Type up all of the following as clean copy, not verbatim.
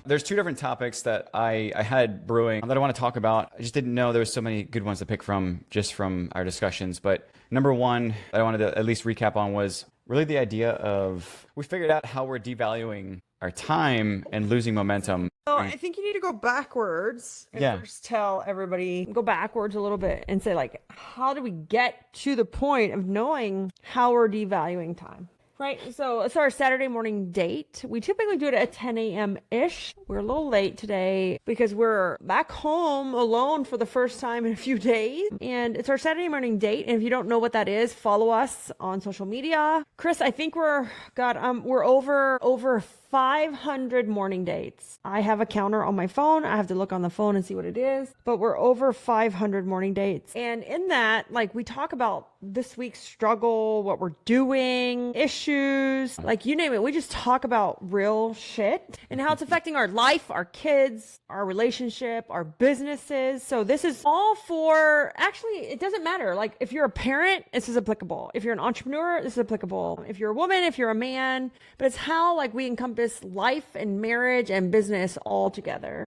There's two different topics that I had brewing that I want to talk about. I just didn't know there was so many good ones to pick from just from our discussions. But number one that I wanted to at least recap on was really the idea of we figured out how we're devaluing our time and losing momentum. So I think you need to go backwards and first tell everybody, go backwards a little bit and say, like, how do we get to the point of knowing how we're devaluing time? Right, so it's our Saturday morning date. We typically do it at 10 a.m.-ish. We're a little late today because we're back home alone for the first time in a few days. And it's our Saturday morning date. And if you don't know what that is, follow us on social media. Chris, I think we're over 500 morning dates. I have a counter on my phone. I have to look on the phone and see what it is, but we're over 500 morning dates. And in that, like, we talk about this week's struggle, what we're doing, issues, like you name it. We just talk about real shit and how it's affecting our life, our kids, our relationship, our businesses. So this is all for, actually, it doesn't matter. Like, if you're a parent, this is applicable. If you're an entrepreneur, this is applicable. If you're a woman, if you're a man, but it's how, like, we encompass life and marriage and business all together.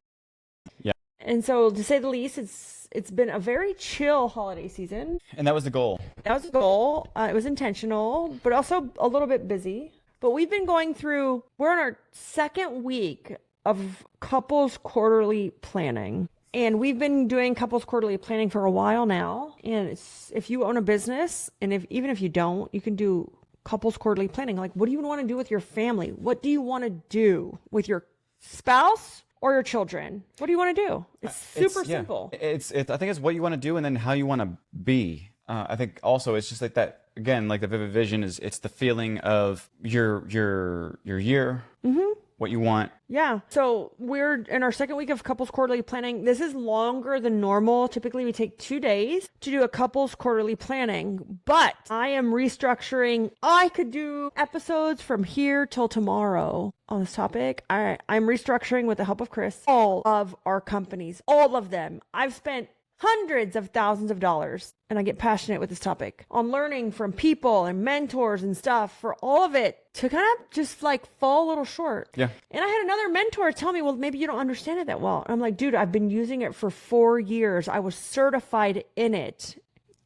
Yeah. And so, to say the least, it's been a very chill holiday season. And that was the goal. That was the goal. It was intentional, but also a little bit busy. But we've been going through, we're in our second week of couples quarterly planning. And we've been doing couples quarterly planning for a while now. And if you own a business, and even if you don't, you can do couples quarterly planning. Like, what do you want to do with your family? What do you want to do with your spouse or your children? What do you want to do? It's super simple. I think it's what you want to do and then how you want to be. I think also it's just like that, again, like the vivid vision it's the feeling of your year, what you want. Yeah. So we're in our second week of couples quarterly planning. This is longer than normal. Typically we take 2 days to do a couples quarterly planning, but I am restructuring. I could do episodes from here till tomorrow on this topic. I'm restructuring with the help of Chris, all of our companies, all of them. I've spent hundreds of thousands of dollars, and I get passionate with this topic, on learning from people and mentors and stuff, for all of it to kind of just like fall a little short. Yeah. And I had another mentor tell me, well, maybe you don't understand it that well. And I'm like, dude, I've been using it for 4 years. I was certified in it.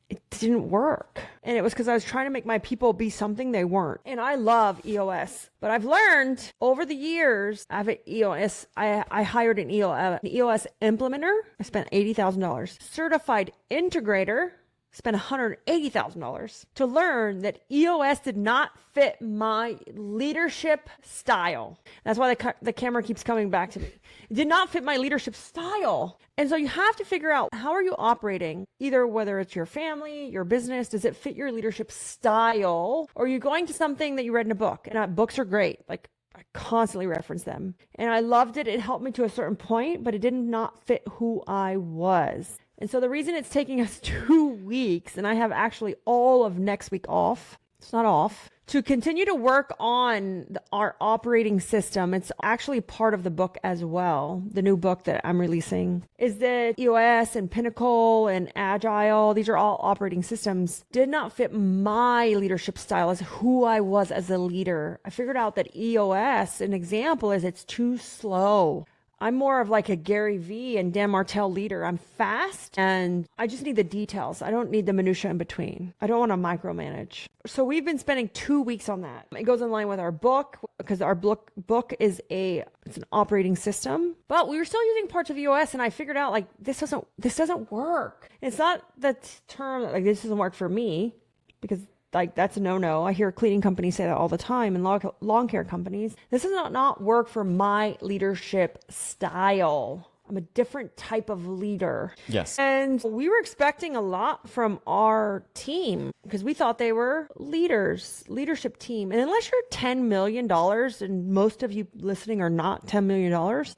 It didn't work. And it was because I was trying to make my people be something they weren't. And I love EOS, but I've learned over the years, I have an EOS. I hired an EOS implementer. I spent $80,000. Certified integrator. Spent $180,000 to learn that EOS did not fit my leadership style. That's why the camera keeps coming back to me. It did not fit my leadership style. And so you have to figure out, how are you operating? Either whether it's your family, your business, does it fit your leadership style? Or are you going to something that you read in a book? And books are great. Like, I constantly reference them. And I loved it. It helped me to a certain point, but it did not fit who I was. And so the reason it's taking us 2 weeks, and I have actually all of next week off, it's not off, to continue to work on our operating system. It's actually part of the book as well. The new book that I'm releasing is that EOS and Pinnacle and Agile, these are all operating systems, did not fit my leadership style as who I was as a leader. I figured out that EOS, an example, is it's too slow. I'm more of like a Gary Vee and Dan Martell leader. I'm fast and I just need the details. I don't need the minutia in between. I don't want to micromanage. So we've been spending 2 weeks on that. It goes in line with our book because our book is it's an operating system, but we were still using parts of EOS, and I figured out, like, this doesn't work. It's not the term that, like, this doesn't work for me, because, like, that's a no-no. I hear cleaning companies say that all the time, and lawn care companies. This does not work for my leadership style. I'm a different type of leader. Yes. And we were expecting a lot from our team because we thought they were leadership team. And unless you're $10 million, and most of you listening are not $10 million,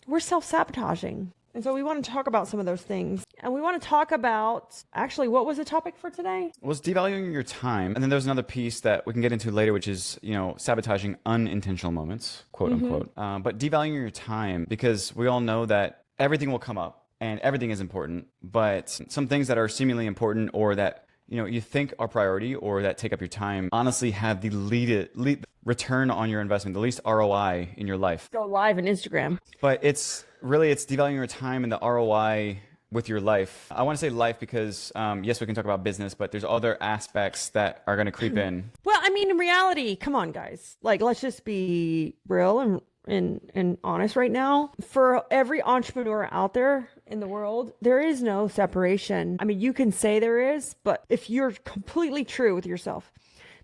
we're self-sabotaging. And so we want to talk about some of those things. And we want to talk about, actually, what was the topic for today? It was devaluing your time. And then there's another piece that we can get into later, which is, sabotaging unintentional moments, quote unquote. But devaluing your time, because we all know that everything will come up. and everything is important, but some things that are seemingly important or that you think are priority or that take up your time honestly have the lead return on your investment, the least ROI in your life. Go live on Instagram. But it's devaluing your time and the ROI with your life. I want to say life because, yes, we can talk about business, but there's other aspects that are going to creep in. Well, I mean, in reality, come on, guys. Like, let's just be real and honest right now. For every entrepreneur out there in the world, there is no separation. I mean, you can say there is, but if you're completely true with yourself,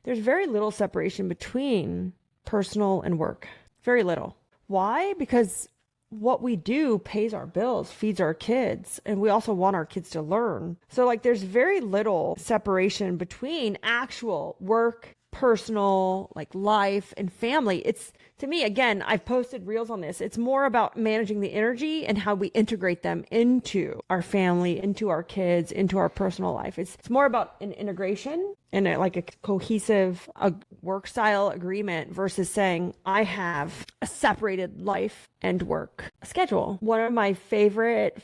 there's very little separation between personal and work. Very little. Why? Because what we do pays our bills, feeds our kids, and we also want our kids to learn. So like there's very little separation between actual work, personal, like life and family. It's, to me, again, I've posted reels on this. It's more about managing the energy and how we integrate them into our family, into our kids, into our personal life. It's more about an integration and like a cohesive work style agreement versus saying I have a separated life and work schedule. One of my favorite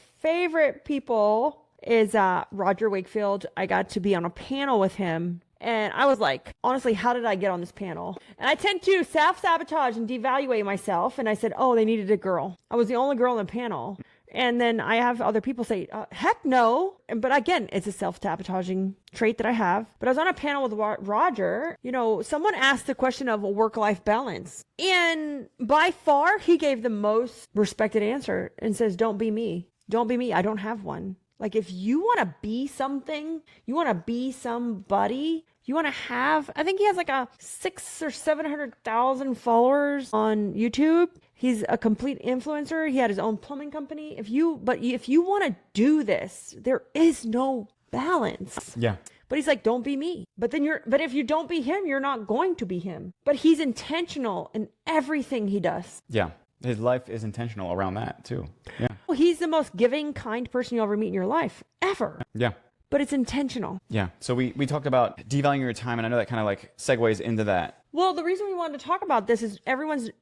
people is Roger Wakefield. I got to be on a panel with him. And I was like, honestly, how did I get on this panel? And I tend to self-sabotage and devaluate myself. And I said, oh, they needed a girl. I was the only girl on the panel. And then I have other people say, heck no. But again, it's a self-sabotaging trait that I have. But I was on a panel with Roger. Someone asked the question of work-life balance. And by far, he gave the most respected answer and says, don't be me. Don't be me. I don't have one. Like if you want to be something, you want to be somebody, you want to have, I think he has like a 600,000 or 700,000 followers on YouTube. He's a complete influencer. He had his own plumbing company. If you want to do this, there is no balance. Yeah. But he's like, don't be me. But if you don't be him, you're not going to be him. But he's intentional in everything he does. Yeah. His life is intentional around that too. Yeah. Well, he's the most giving, kind person you'll ever meet in your life, ever. Yeah. But it's intentional. Yeah. So we talked about devaluing your time, and I know that kind of like segues into that. Well, the reason we wanted to talk about this is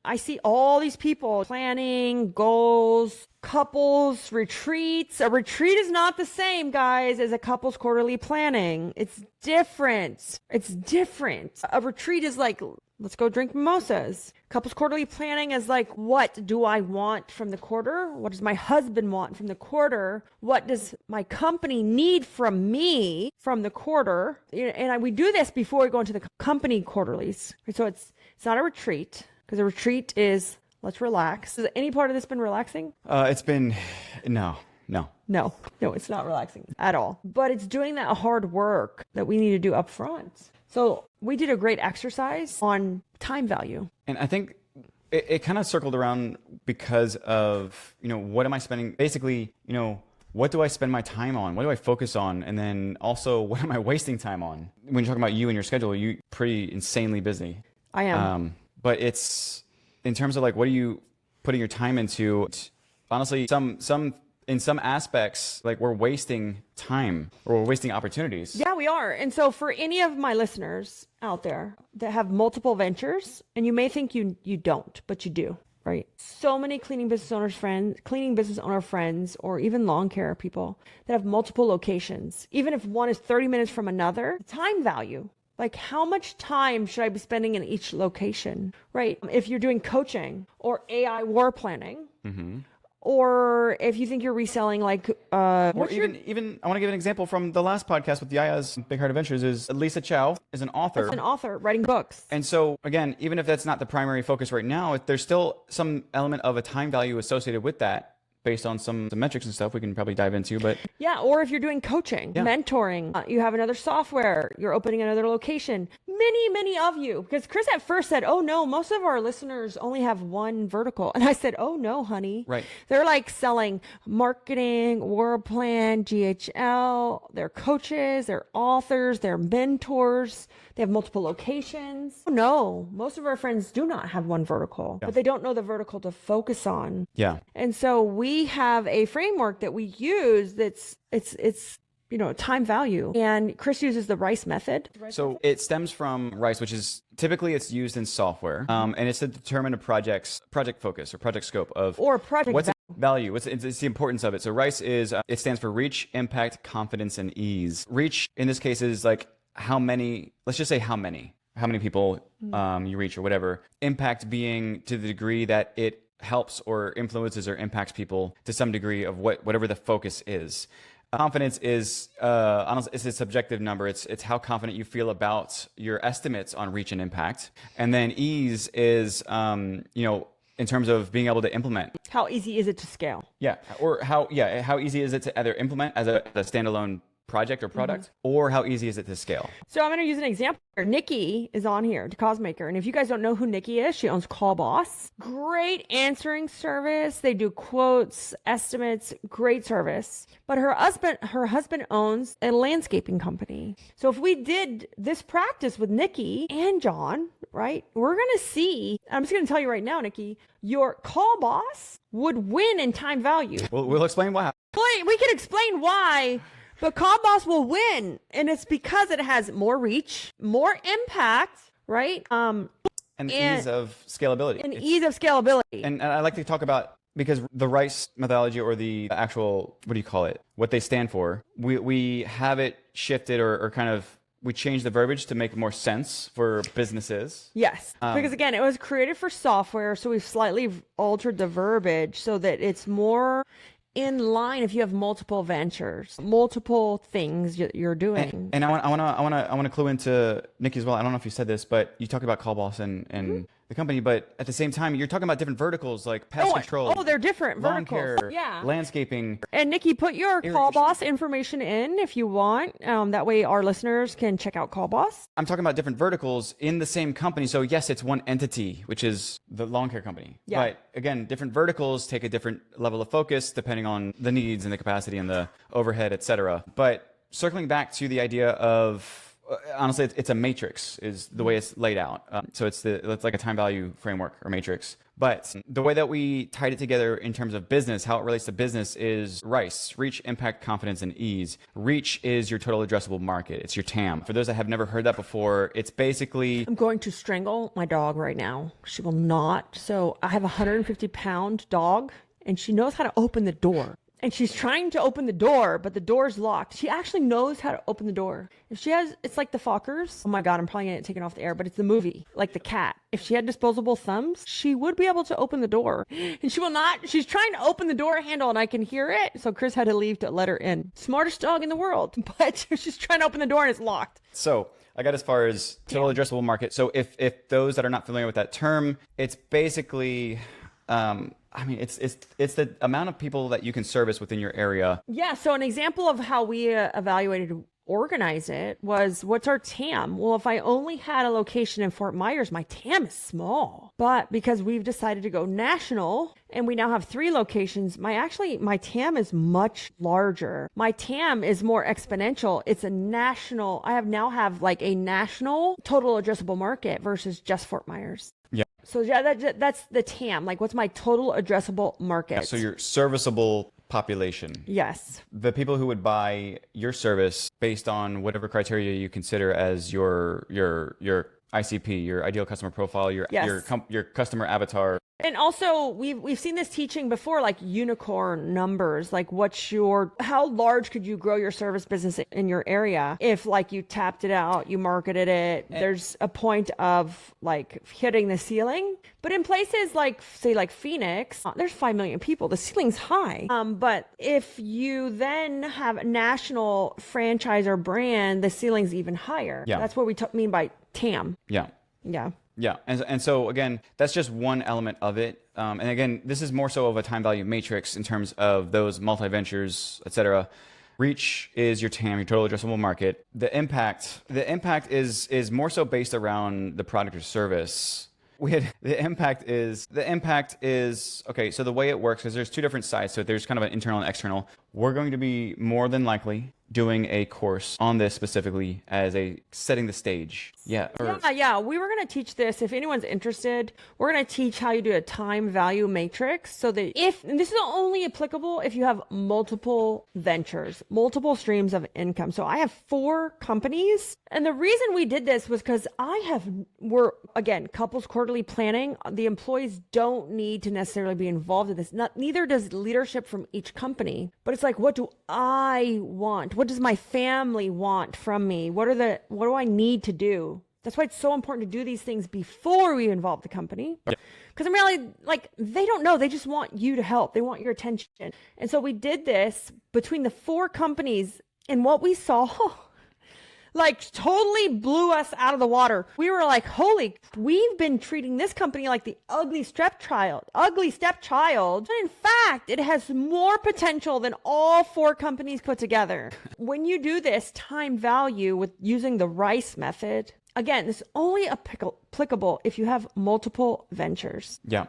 I see all these people planning goals, couples, retreats. A retreat is not the same, guys, as a couple's quarterly planning. It's different. A retreat is like, let's go drink mimosas. Couples quarterly planning is like, what do I want from the quarter? What does my husband want from the quarter? What does my company need from me from the quarter? And we do this before we go into the company quarterlies. So it's not a retreat, because a retreat is let's relax. Has any part of this been relaxing? It's been, no, it's not relaxing at all. But it's doing that hard work that we need to do up front. So we did a great exercise on time value. And I think it kind of circled around because of, what am I spending? Basically, what do I spend my time on? What do I focus on? And then also, what am I wasting time on? When you're talking about you and your schedule, you're pretty insanely busy. I am. But it's in terms of like, what are you putting your time into? Honestly, in some aspects, like we're wasting time or we're wasting opportunities. Yeah, we are. And so for any of my listeners out there that have multiple ventures, and you may think you don't, but you do, right? So many cleaning business owner friends, or even lawn care people that have multiple locations, even if one is 30 minutes from another, time value. Like how much time should I be spending in each location, right? If you're doing coaching or AI war planning, or if you think you're reselling like or even I want to give an example from the last podcast with Yaya's Big Heart Adventures. Is Lisa Chow is an author. An author writing books. And so again, even if that's not the primary focus right now, there's still some element of a time value associated with that based on some metrics and stuff we can probably dive into. But yeah, or if you're doing coaching, mentoring, you have another software, you're opening another location. Many of you, because Chris at first said, oh no, most of our listeners only have one vertical. And I said, oh no, honey. Right. They're like selling marketing, WordPlan, GHL, they're coaches, they're authors, they're mentors. They have multiple locations. No, most of our friends do not have one vertical, but they don't know the vertical to focus on. Yeah. And so we have a framework that we use that's time value. And Chris uses the RICE method. So it stems from RICE, which is typically it's used in software. And it's to determine a project focus or project scope of or project Value. It's the importance of it. So RICE is, it stands for reach, impact, confidence, and ease. Reach in this case is like how many, let's just say how many people you reach or whatever. Impact being to the degree that it helps or influences or impacts people to some degree of whatever the focus is. Confidence is honestly, it's a subjective number. It's how confident you feel about your estimates on reach and impact. And then ease is in terms of being able to implement. How easy is it to scale? Yeah, or how easy is it to either implement as a standalone project or product, or how easy is it to scale? So I'm going to use an example. Nikki is on here, the Cosmaker. And if you guys don't know who Nikki is, she owns Call Boss. Great answering service. They do quotes, estimates, great service. But her husband owns a landscaping company. So if we did this practice with Nikki and John, right, we're going to see, I'm just going to tell you right now, Nikki, your Call Boss would win in time value. We'll explain why. We can explain why. But Call Boss will win, and it's because it has more reach, more impact, right? And ease of scalability. Ease of scalability. And I like to talk about, because the RICE methodology, or the actual, what do you call it? What they stand for, we have it shifted or kind of, we changed the verbiage to make more sense for businesses. Yes, because again, it was created for software, so we've slightly altered the verbiage so that it's more in line if you have multiple ventures, multiple things you're doing. And I want to clue into Nikki as well. I don't know if you said this, but you talk about Call Boss and the company, but at the same time, you're talking about different verticals like pest control. Oh, they're different lawn verticals. Care, yeah. Landscaping. And Nikki, put your Call Boss information in if you want. That way our listeners can check out Call Boss. I'm talking about different verticals in the same company. So yes, it's one entity, which is the lawn care company. Yeah. But again, different verticals take a different level of focus depending on the needs and the capacity and the overhead, etc. But circling back to the idea of, honestly, it's a matrix is the way it's laid out. So it's like a time value framework or matrix. But the way that we tied it together in terms of business, how it relates to business, is RICE, reach, impact, confidence, and ease. Reach is your total addressable market. It's your TAM. For those that have never heard that before, it's basically... I'm going to strangle my dog right now. She will not. So I have a 150-pound dog, and she knows how to open the door. And she's trying to open the door, but the door's locked. She actually knows how to open the door. If she has, it's like the Fockers. Oh my God, I'm probably going to get taken off the air, but it's the movie, like the cat. If she had disposable thumbs, she would be able to open the door. And she will not. She's trying to open the door handle, and I can hear it. So Chris had to leave to let her in. Smartest dog in the world, but she's trying to open the door and it's locked. So I got as far as total addressable market. So if those that are not familiar with that term, it's basically... it's the amount of people that you can service within your area. Yeah. So an example of how we evaluated, organize it was, what's our TAM? Well, if I only had a location in Fort Myers, my TAM is small. But because we've decided to go national and we now have 3 locations, my TAM is much larger. My TAM is more exponential. It's a national. now have like a national total addressable market versus just Fort Myers. Yeah. So yeah, that's the TAM. Like, what's my total addressable market? Yeah, so your serviceable population. Yes. The people who would buy your service based on whatever criteria you consider as your ICP, your ideal customer profile, your customer avatar. And also, we've seen this teaching before, like unicorn numbers, like how large could you grow your service business in your area if like you tapped it out, you marketed it, there's a point of like hitting the ceiling. But in places like, say, like Phoenix, there's 5 million people, the ceiling's high. But if you then have a national franchise or brand, the ceiling's even higher. Yeah. That's what we mean by TAM. Yeah. Yeah. Yeah. And so, again, that's just one element of it. And again, this is more so of a time value matrix in terms of those multi-ventures, et cetera. Reach is your TAM, your total addressable market. The impact is more so based around the product or service. The impact is okay. So the way it works is there's 2 different sides. So there's kind of an internal and external. We're going to be more than likely doing a course on this specifically as a setting the stage. Yeah. Yeah. We were going to teach this. If anyone's interested, we're going to teach how you do a time value matrix so that and this is only applicable if you have multiple ventures, multiple streams of income. So I have 4 companies. And the reason we did this was because we're again, couples quarterly planning. The employees don't need to necessarily be involved in this. Neither does leadership from each company, but it's like, what do I want? What does my family want from me? What do I need to do? That's why it's so important to do these things before we involve the company. Because in reality, like, they don't know. They just want you to help. They want your attention. And so we did this between the 4 companies, and what we saw, like, totally blew us out of the water. We were like, we've been treating this company like the ugly stepchild. And in fact, it has more potential than all 4 companies put together. When you do this time value with using the RICE method, again, this is only applicable if you have multiple ventures. Yeah.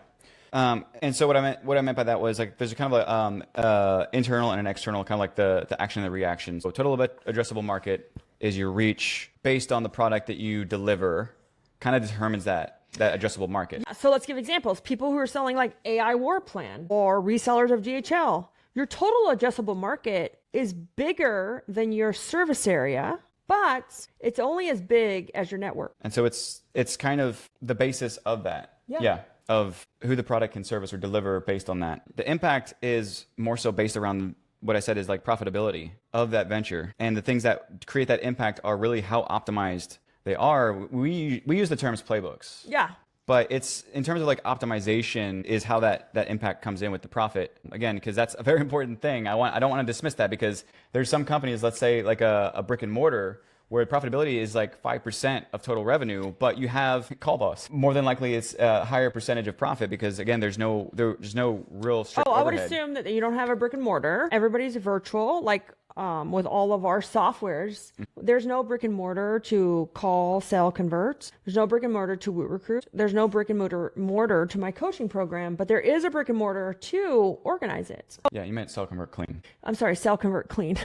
And so what I meant by that was, like, there's a kind of a internal and an external, kind of like the action and the reaction. So total addressable market is your reach based on the product that you deliver, kind of determines that addressable market. So let's give examples. People who are selling like AI War Plan or resellers of DHL. Your total addressable market is bigger than your service area, but it's only as big as your network. And so it's kind of the basis of that. Yeah. Of who the product can service or deliver based on that. The impact is more so based around what I said is like profitability of that venture. And the things that create that impact are really how optimized they are. We use the terms playbooks. Yeah. But it's in terms of like optimization is how that impact comes in with the profit. Again, because that's a very important thing. I don't want to dismiss that, because there's some companies, let's say like a brick and mortar, where profitability is like 5% of total revenue, but you have call boss. More than likely, it's a higher percentage of profit because, again, there's no real strict overhead. I would assume that you don't have a brick and mortar. Everybody's virtual, like with all of our softwares. There's no brick and mortar to call, sell, convert. There's no brick and mortar to recruit. There's no brick and mortar to my coaching program, but there is a brick and mortar to organize it. Yeah, you meant sell, convert, clean. I'm sorry, sell, convert, clean.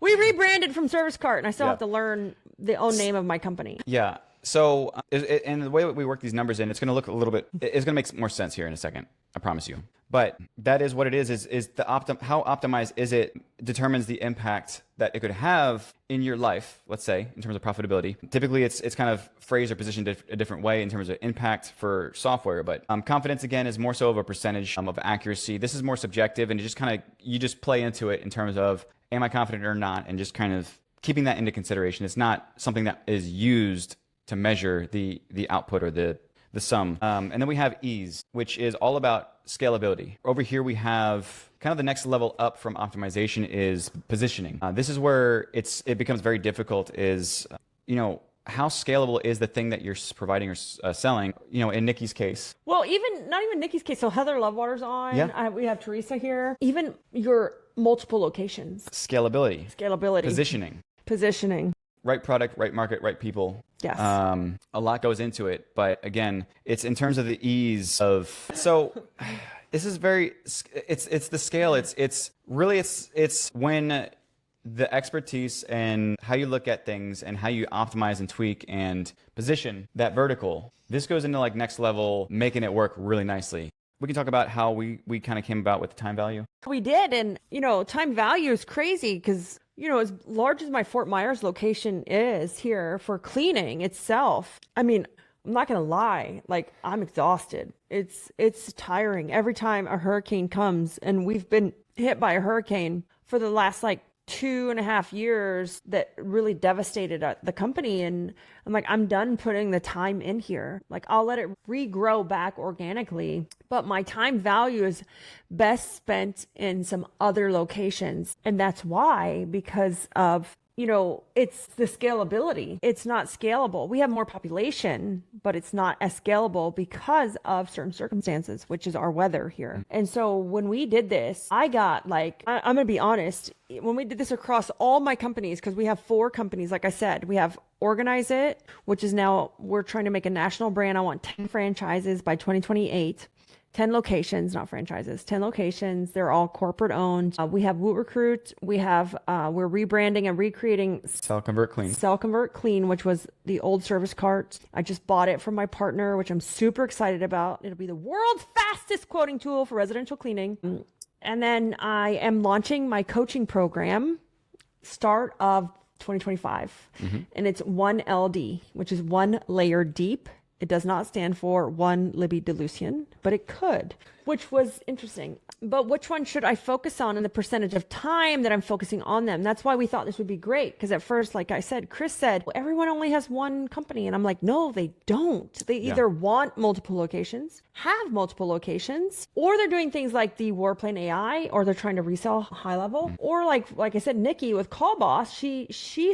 We rebranded from Service Cart, and I still have to learn the own name of my company. Yeah. So, and the way we work these numbers in, it's going to look a little bit, it's going to make more sense here in a second. I promise you. But that is what it is how optimized is it determines the impact that it could have in your life, let's say, in terms of profitability. Typically, it's kind of phrased or positioned a different way in terms of impact for software. But confidence, again, is more so of a percentage of accuracy. This is more subjective, and you just play into it in terms of, am I confident or not? And just kind of keeping that into consideration. It's not something that is used to measure the output or the sum. And then we have ease, which is all about scalability. Over here, we have kind of the next level up from optimization is positioning. This is where it becomes very difficult is, how scalable is the thing that you're providing or selling, in Nikki's case? Well, not even Nikki's case. So Heather Lovewater's on. Yeah. We have Teresa here. Even your multiple locations. Scalability. Positioning. Right product, right market, right people. Yes. A lot goes into it, but again, it's in terms of the ease of. So, this is it's the scale. It's really when the expertise and how you look at things and how you optimize and tweak and position that vertical. This goes into like next level, making it work really nicely. We can talk about how we kind of came about with the time value. We did, and time value is crazy because. As large as my Fort Myers location is here for cleaning itself, I mean, I'm not going to lie, like, I'm exhausted. It's tiring every time a hurricane comes, and we've been hit by a hurricane for the last, 2.5 years that really devastated the company. And I'm like, I'm done putting the time in here. Like, I'll let it regrow back organically, but my time value is best spent in some other locations. And that's why, because of, it's the scalability. It's not scalable. We have more population, but it's not as scalable because of certain circumstances, which is our weather here. And so when we did this, I got I'm going to be honest, when we did this across all my companies, because we have 4 companies, like I said, we have Organize It, which is now we're trying to make a national brand. I want 10 franchises by 2028. 10 locations, not franchises, 10 locations. They're all corporate owned. We have Woot Recruit. We have, we're rebranding and recreating Sell, Convert, Clean. Sell, Convert, Clean, which was the old service cart. I just bought it from my partner, which I'm super excited about. It'll be the world's fastest quoting tool for residential cleaning. And then I am launching my coaching program start of 2025. And it's 1LD, which is 1 layer deep. It does not stand for one Libby Delucian, but it could, which was interesting. But which one should I focus on and the percentage of time that I'm focusing on them? That's why we thought this would be great. Because at first, like I said, Chris said, well, everyone only has one company. And I'm like, no, they don't. They either want multiple locations, have multiple locations, or they're doing things like the Warplane AI, or they're trying to resell high level. Or like I said, Nikki with Call Boss, she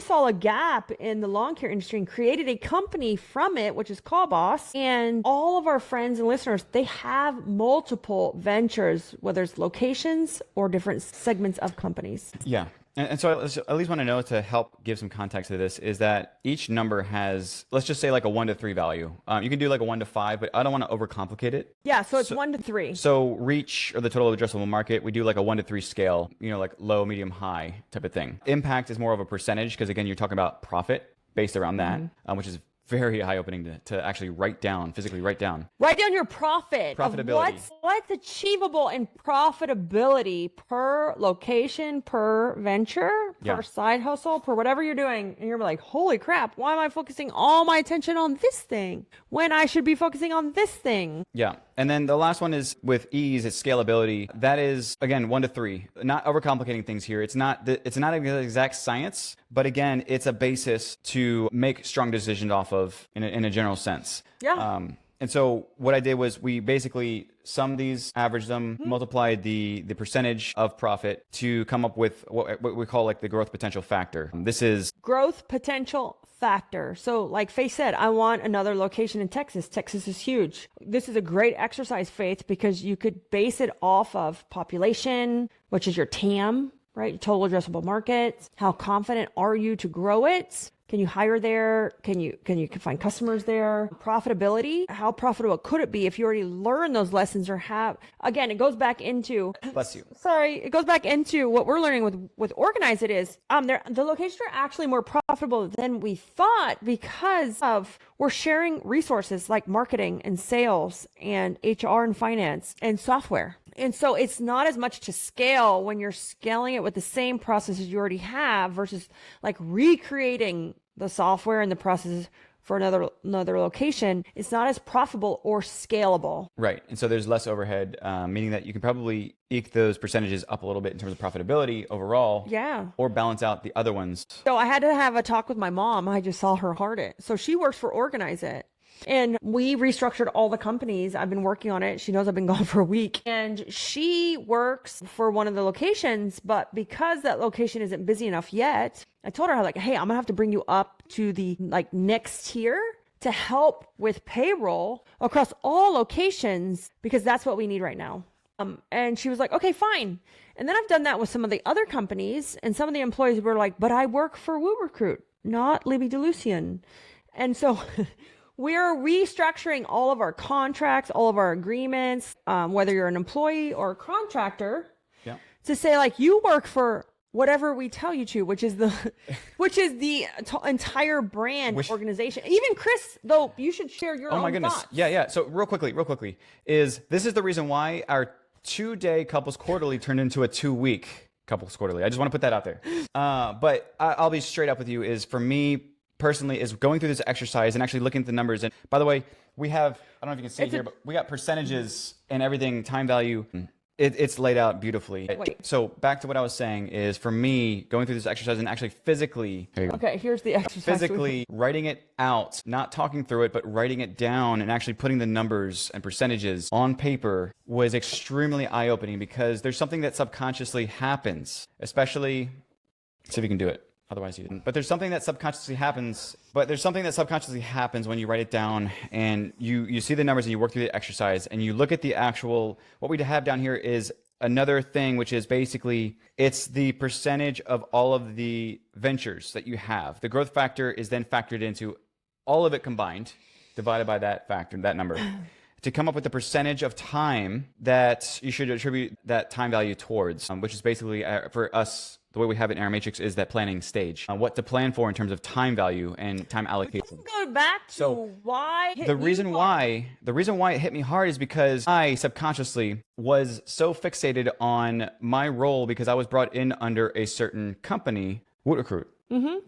saw a gap in the lawn care industry and created a company from it, which is Call Boss. And all of our friends and listeners, they have multiple ventures, whether it's locations or different segments of companies. Yeah. And so I at least want to know, to help give some context to this, is that each number has, let's just say like a 1 to 3 value. You can do like a 1 to 5, but I don't want to overcomplicate it. Yeah, so it's 1 to 3. So reach, or the total addressable market, we do like a 1 to 3 scale, like low, medium, high type of thing. Impact is more of a percentage, because again, you're talking about profit based around that, which is very eye-opening to actually physically write down. Write down your profit. Profitability. What's achievable in profitability per location, per venture, per side hustle, per whatever you're doing. And you're like, holy crap, why am I focusing all my attention on this thing when I should be focusing on this thing? Yeah. And then the last one is with ease, it's scalability. That is, again, 1 to 3. Not overcomplicating things here. It's not an exact science, but again, it's a basis to make strong decisions off of in a general sense. Yeah. And so what I did was we basically summed these, averaged them, multiplied the percentage of profit to come up with what we call like the growth potential factor. This is growth potential factor. So like Faith said, I want another location in Texas. Texas is huge. This is a great exercise, Faith, because you could base it off of population, which is your TAM, right? Total addressable market. How confident are you to grow it? Can you hire there? Can you find customers there? Profitability. How profitable could it be if you already learned those lessons or have, again, it goes back into, bless you. Sorry. It goes back into what we're learning with Organize It is, the locations are actually more profitable than we thought because of we're sharing resources like marketing and sales and HR and finance and software. And so it's not as much to scale when you're scaling it with the same processes you already have versus like recreating the software and the processes for another location. It's not as profitable or scalable. Right. And so there's less overhead, meaning that you can probably eke those percentages up a little bit in terms of profitability overall. Yeah. Or balance out the other ones. So I had to have a talk with my mom. I just saw her heart it. So she works for Organize It. And we restructured all the companies. I've been working on it. She knows I've been gone for a week. And she works for one of the locations, but because that location isn't busy enough yet, I told her, like, hey, I'm gonna have to bring you up to the like next tier to help with payroll across all locations because that's what we need right now. And she was like, okay, fine. And then I've done that with some of the other companies, and some of the employees were like, but I work for Woo Recruit, not Libby Delucian. And so we're restructuring all of our contracts, all of our agreements, whether you're an employee or a contractor, to say like you work for whatever we tell you to, which is the entire brand organization. Even Chris, though, you should share your own Oh my goodness. thoughts. Yeah. So real quickly, this is the reason why our 2-day couples quarterly turned into a 2-week couples quarterly. I just want to put that out there. But I'll be straight up with you, is for me personally, is going through this exercise and actually looking at the numbers. And by the way, we have, I don't know if you can see it here, but we got percentages and everything, time value. It's laid out beautifully. Wait. So back to what I was saying is, for me, going through this exercise and actually physically, Okay, here's the exercise. physically writing it out, not talking through it, but writing it down and actually putting the numbers and percentages on paper was extremely eye-opening, because there's something that subconsciously happens, especially, see if you can do it. Otherwise you didn't. But there's something that subconsciously happens. When you write it down and you see the numbers and you work through the exercise and you look at the actual, what we have down here is another thing, which is basically, it's the percentage of all of the ventures that you have. The growth factor is then factored into all of it combined, divided by that factor, that number. to come up with the percentage of time that you should attribute that time value towards, which is basically for us, the way we have it in our matrix is that planning stage, what to plan for in terms of time value and time allocation. Let's go back to why the reason why it hit me hard is because I subconsciously was so fixated on my role because I was brought in under a certain company, WootRecruit,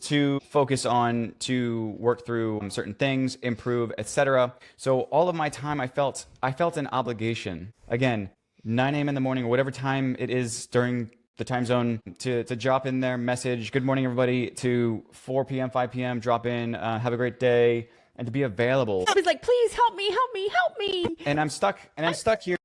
to focus on, to work through certain things, improve, etc. So all of my time, I felt an obligation. Again, 9 a.m. in the morning or whatever time it is during the time zone to drop in their message, good morning everybody, to 4 p.m., 5 p.m., drop in, have a great day, and to be available. I was like, please help me, help me, help me. And I'm stuck here.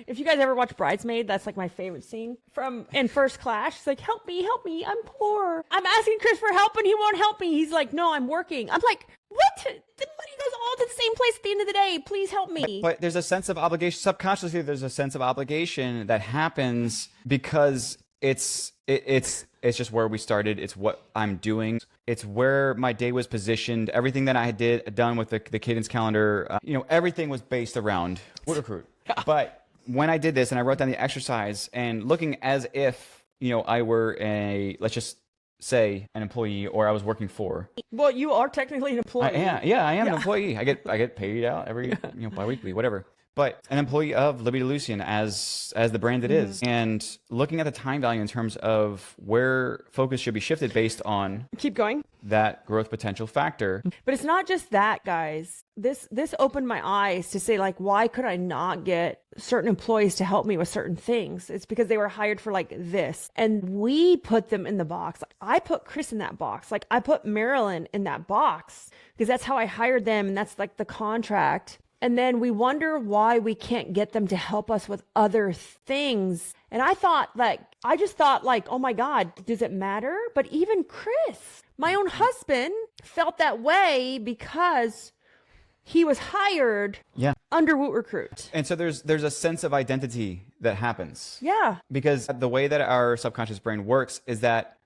If you guys ever watch Bridesmaid, that's like my favorite scene from in First Class. She's like, help me, I'm poor. I'm asking Chris for help and he won't help me. He's like, no, I'm working. I'm like, what? The money goes all to the same place at the end of the day. Please help me. But there's a sense of obligation, subconsciously there's a sense of obligation that happens because it's just where we started. It's what I'm doing. It's where my day was positioned. Everything that I had done with the cadence calendar, everything was based around WootRecruit. But when I did this and I wrote down the exercise and looking as if, I were let's just say an employee or I was working for. Well, you are technically an employee. I am an employee. I get paid out every, biweekly, whatever. But an employee of Libby DeLucian as the brand it is. And looking at the time value in terms of where focus should be shifted based on keep going, that growth potential factor. But it's not just that, guys. This opened my eyes to say, like, why could I not get certain employees to help me with certain things? It's because they were hired for like this. And we put them in the box. Like, I put Chris in that box. Like, I put Marilyn in that box because that's how I hired them. And that's like the contract. And then we wonder why we can't get them to help us with other things. And I just thought like, oh my God, does it matter? But even Chris, my own husband, felt that way because he was hired under WootRecruit. And so there's a sense of identity that happens. Yeah. Because the way that our subconscious brain works is that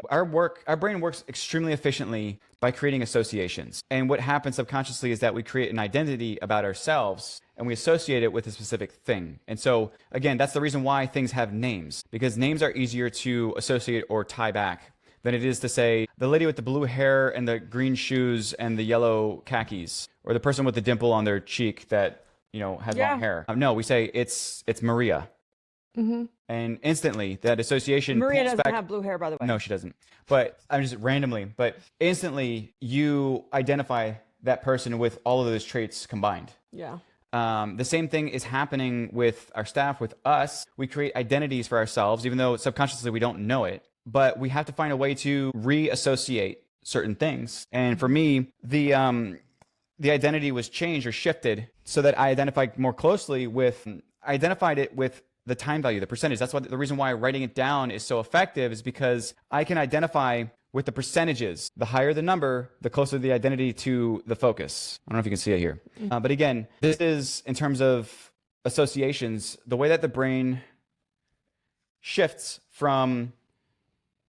our brain works extremely efficiently by creating associations. And what happens subconsciously is that we create an identity about ourselves and we associate it with a specific thing. And so again, that's the reason why things have names, because names are easier to associate or tie back than it is to say the lady with the blue hair and the green shoes and the yellow khakis, or the person with the dimple on their cheek that, has long hair. No, we say it's Maria. And instantly that association Maria pulls doesn't back. have blue hair, by the way. No, she doesn't. But I'm just randomly, but instantly you identify that person with all of those traits combined. Yeah. The same thing is happening with our staff, with us. We create identities for ourselves, even though subconsciously we don't know it. But we have to find a way to reassociate certain things. And for me, the identity was changed or shifted so that I identified it with the time value, the percentage. That's the reason why writing it down is so effective, is because I can identify with the percentages. The higher the number, the closer the identity to the focus. I don't know if you can see it here. But again, this is in terms of associations, the way that the brain shifts from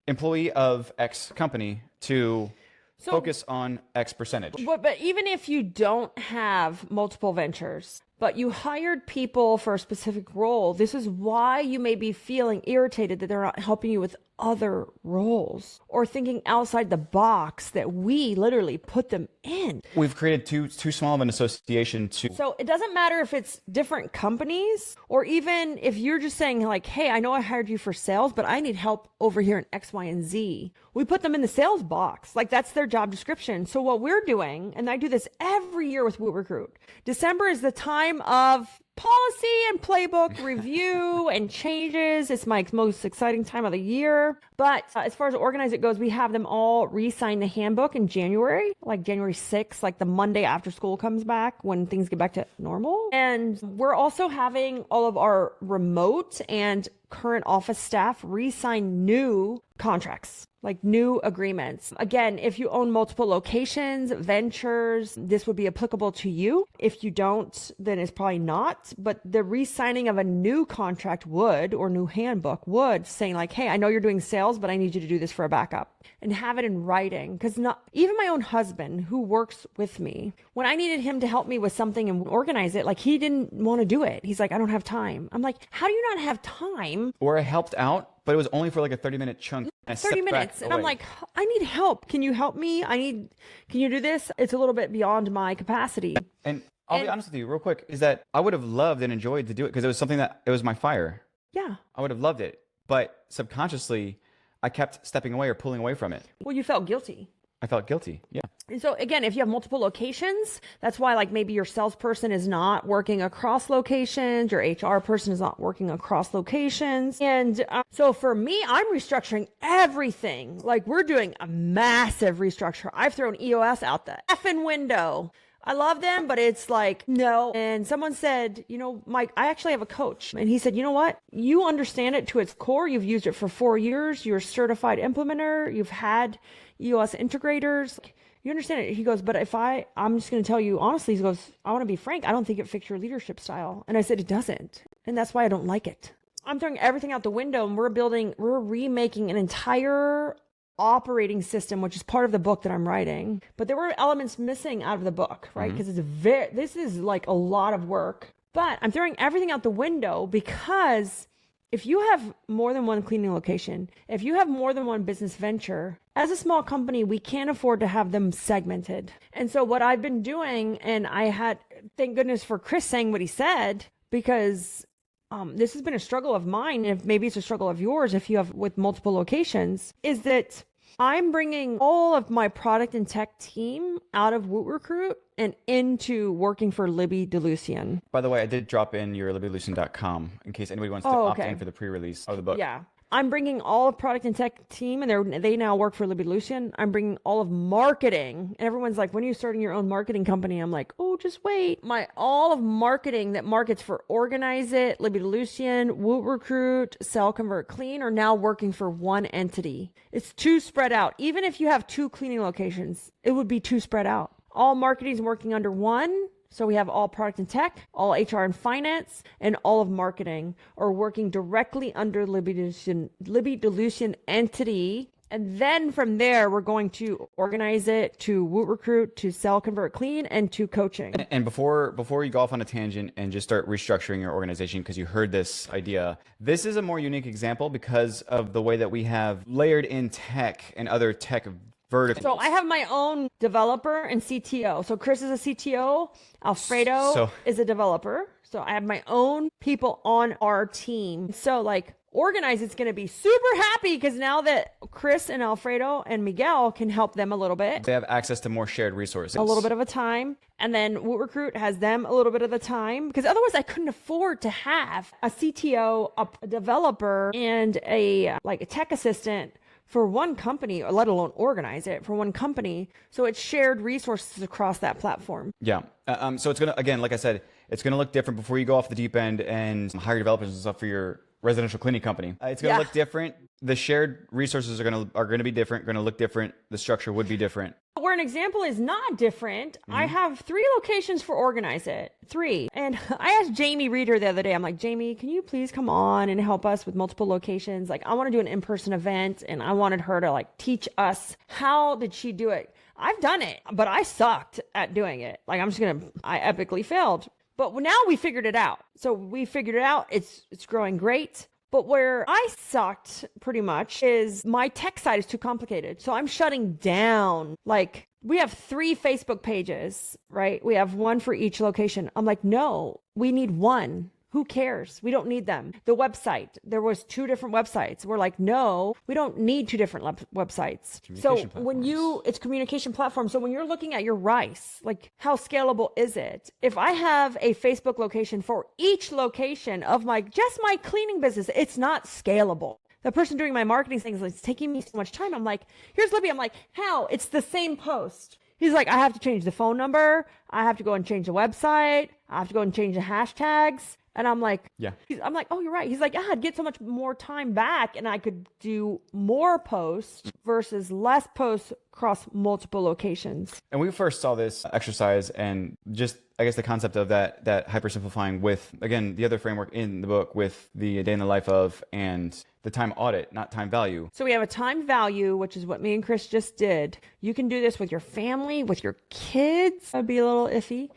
employee of X company to focus on X percentage. But even if you don't have multiple ventures, but you hired people for a specific role, this is why you may be feeling irritated that they're not helping you with other roles or thinking outside the box that we literally put them in. We've created too small of an association to... So it doesn't matter if it's different companies or even if you're just saying like, hey, I know I hired you for sales, but I need help over here in X, Y, and Z. We put them in the sales box. Like that's their job description. So what we're doing, and I do this every year with WootRecruit, December is the time of policy and playbook review and changes. It's my most exciting time of the year. But as far as organize it goes, we have them all re-sign the handbook in January, like January 6th, like the Monday after school comes back when things get back to normal. And we're also having all of our remote and current office staff re-sign new contracts, like new agreements. Again, if you own multiple locations, ventures, this would be applicable to you. If you don't, then it's probably not. But the re-signing of a new contract would, or new handbook would, saying like, hey, I know you're doing sales, but I need you to do this for a backup, and have it in writing. Because not even my own husband, who works with me, when I needed him to help me with something and organize it, like he didn't want to do it. He's like, I don't have time. I'm like, how do you not have time? Or I helped out, but it was only for like a 30-minute chunk. 30 minutes. And I'm like, I need help. Can you help me? Can you do this? It's a little bit beyond my capacity. And I'll be honest with you real quick, is that I would have loved and enjoyed to do it because it was something that, it was my fire. Yeah. I would have loved it. But subconsciously, I kept stepping away or pulling away from it. Well, you felt guilty. I felt guilty. Yeah. And so again, if you have multiple locations, that's why like maybe your salesperson is not working across locations, your HR person is not working across locations. And so for me, I'm restructuring everything. Like we're doing a massive restructure. I've thrown EOS out the effing window. I love them, but it's like, no. And someone said, you know, Mike, I actually have a coach. And he said, you know what? You understand it to its core. You've used it for 4 years. You're a certified implementer. You've had EOS integrators. You understand it. He goes, but I'm just going to tell you honestly, he goes, I want to be frank. I don't think it fits your leadership style. And I said, it doesn't. And that's why I don't like it. I'm throwing everything out the window, and we're remaking an entire operating system, which is part of the book that I'm writing. But there were elements missing out of the book, right? Because this is like a lot of work. But I'm throwing everything out the window because if you have more than one cleaning location, if you have more than one business venture, as a small company, we can't afford to have them segmented. And so what I've been doing, and thank goodness for Chris saying what he said, because this has been a struggle of mine, and maybe it's a struggle of yours if you have with multiple locations, is that I'm bringing all of my product and tech team out of Woot Recruit and into working for Libby DeLucian. By the way, I did drop in your libbydelucian.com in case anybody wants to opt in for the pre-release of the book. Yeah. I'm bringing all of product and tech team, and they now work for Libby DeLucian. I'm bringing all of marketing. And everyone's like, when are you starting your own marketing company? I'm like, oh, just wait. All of marketing that markets for Organize It, Libby DeLucian, Woot Recruit, Sell, Convert, Clean are now working for one entity. It's too spread out. Even if you have 2 cleaning locations, it would be too spread out. All marketing is working under one. So we have all product and tech, all HR and finance, and all of marketing are working directly under Libby DeLucian entity. And then from there, we're going to Organize It, to Woot Recruit, to Sell, Convert, Clean, and to coaching. And before you go off on a tangent and just start restructuring your organization because you heard this idea, this is a more unique example because of the way that we have layered in tech and other tech verticals. So I have my own developer and CTO. So Chris is a CTO. Alfredo is a developer. So I have my own people on our team. So like Organize It's going to be super happy because now that Chris and Alfredo and Miguel can help them a little bit. They have access to more shared resources. A little bit of a time. And then Woot Recruit has them a little bit of the time because otherwise I couldn't afford to have a CTO, a developer, and a tech assistant for one company, or let alone Organize It for one company. So it's shared resources across that platform. Yeah. So it's going to, again, like I said, it's going to look different before you go off the deep end and hire developers and stuff for your residential cleaning company. It's going to look different. The shared resources are going to be different, going to look different. The structure would be different. Where an example is not different, I have 3 locations for Organize It. 3. And I asked Jamie Reeder the other day, I'm like, Jamie, can you please come on and help us with multiple locations? Like, I want to do an in-person event, and I wanted her to teach us. How did she do it? I've done it, but I sucked at doing it. I epically failed. But now we figured it out. So we figured it out. It's growing great. But where I sucked pretty much is my tech side is too complicated. So I'm shutting down. We have 3 Facebook pages, right? We have 1 for each location. I'm like, no, we need 1. Who cares? We don't need them. The website, there was 2 different websites. We're like, no, we don't need 2 different websites. So it's communication platform. So when you're looking at your rice, how scalable is it? If I have a Facebook location for each location of my cleaning business, it's not scalable. The person doing my marketing things, it's taking me so much time. I'm like, here's Libby. I'm like, how? It's the same post. He's like, I have to change the phone number. I have to go and change the website. I have to go and change the hashtags. And I'm like, Yeah. I'm like, oh, you're right. He's like, yeah, I'd get so much more time back and I could do more posts versus less posts across multiple locations. And we first saw this exercise and just, I guess, the concept of that hypersimplifying with, again, the other framework in the book with the day in the life of and the time audit, not time value. So we have a time value, which is what me and Chris just did. You can do this with your family, with your kids. That'd be a little iffy.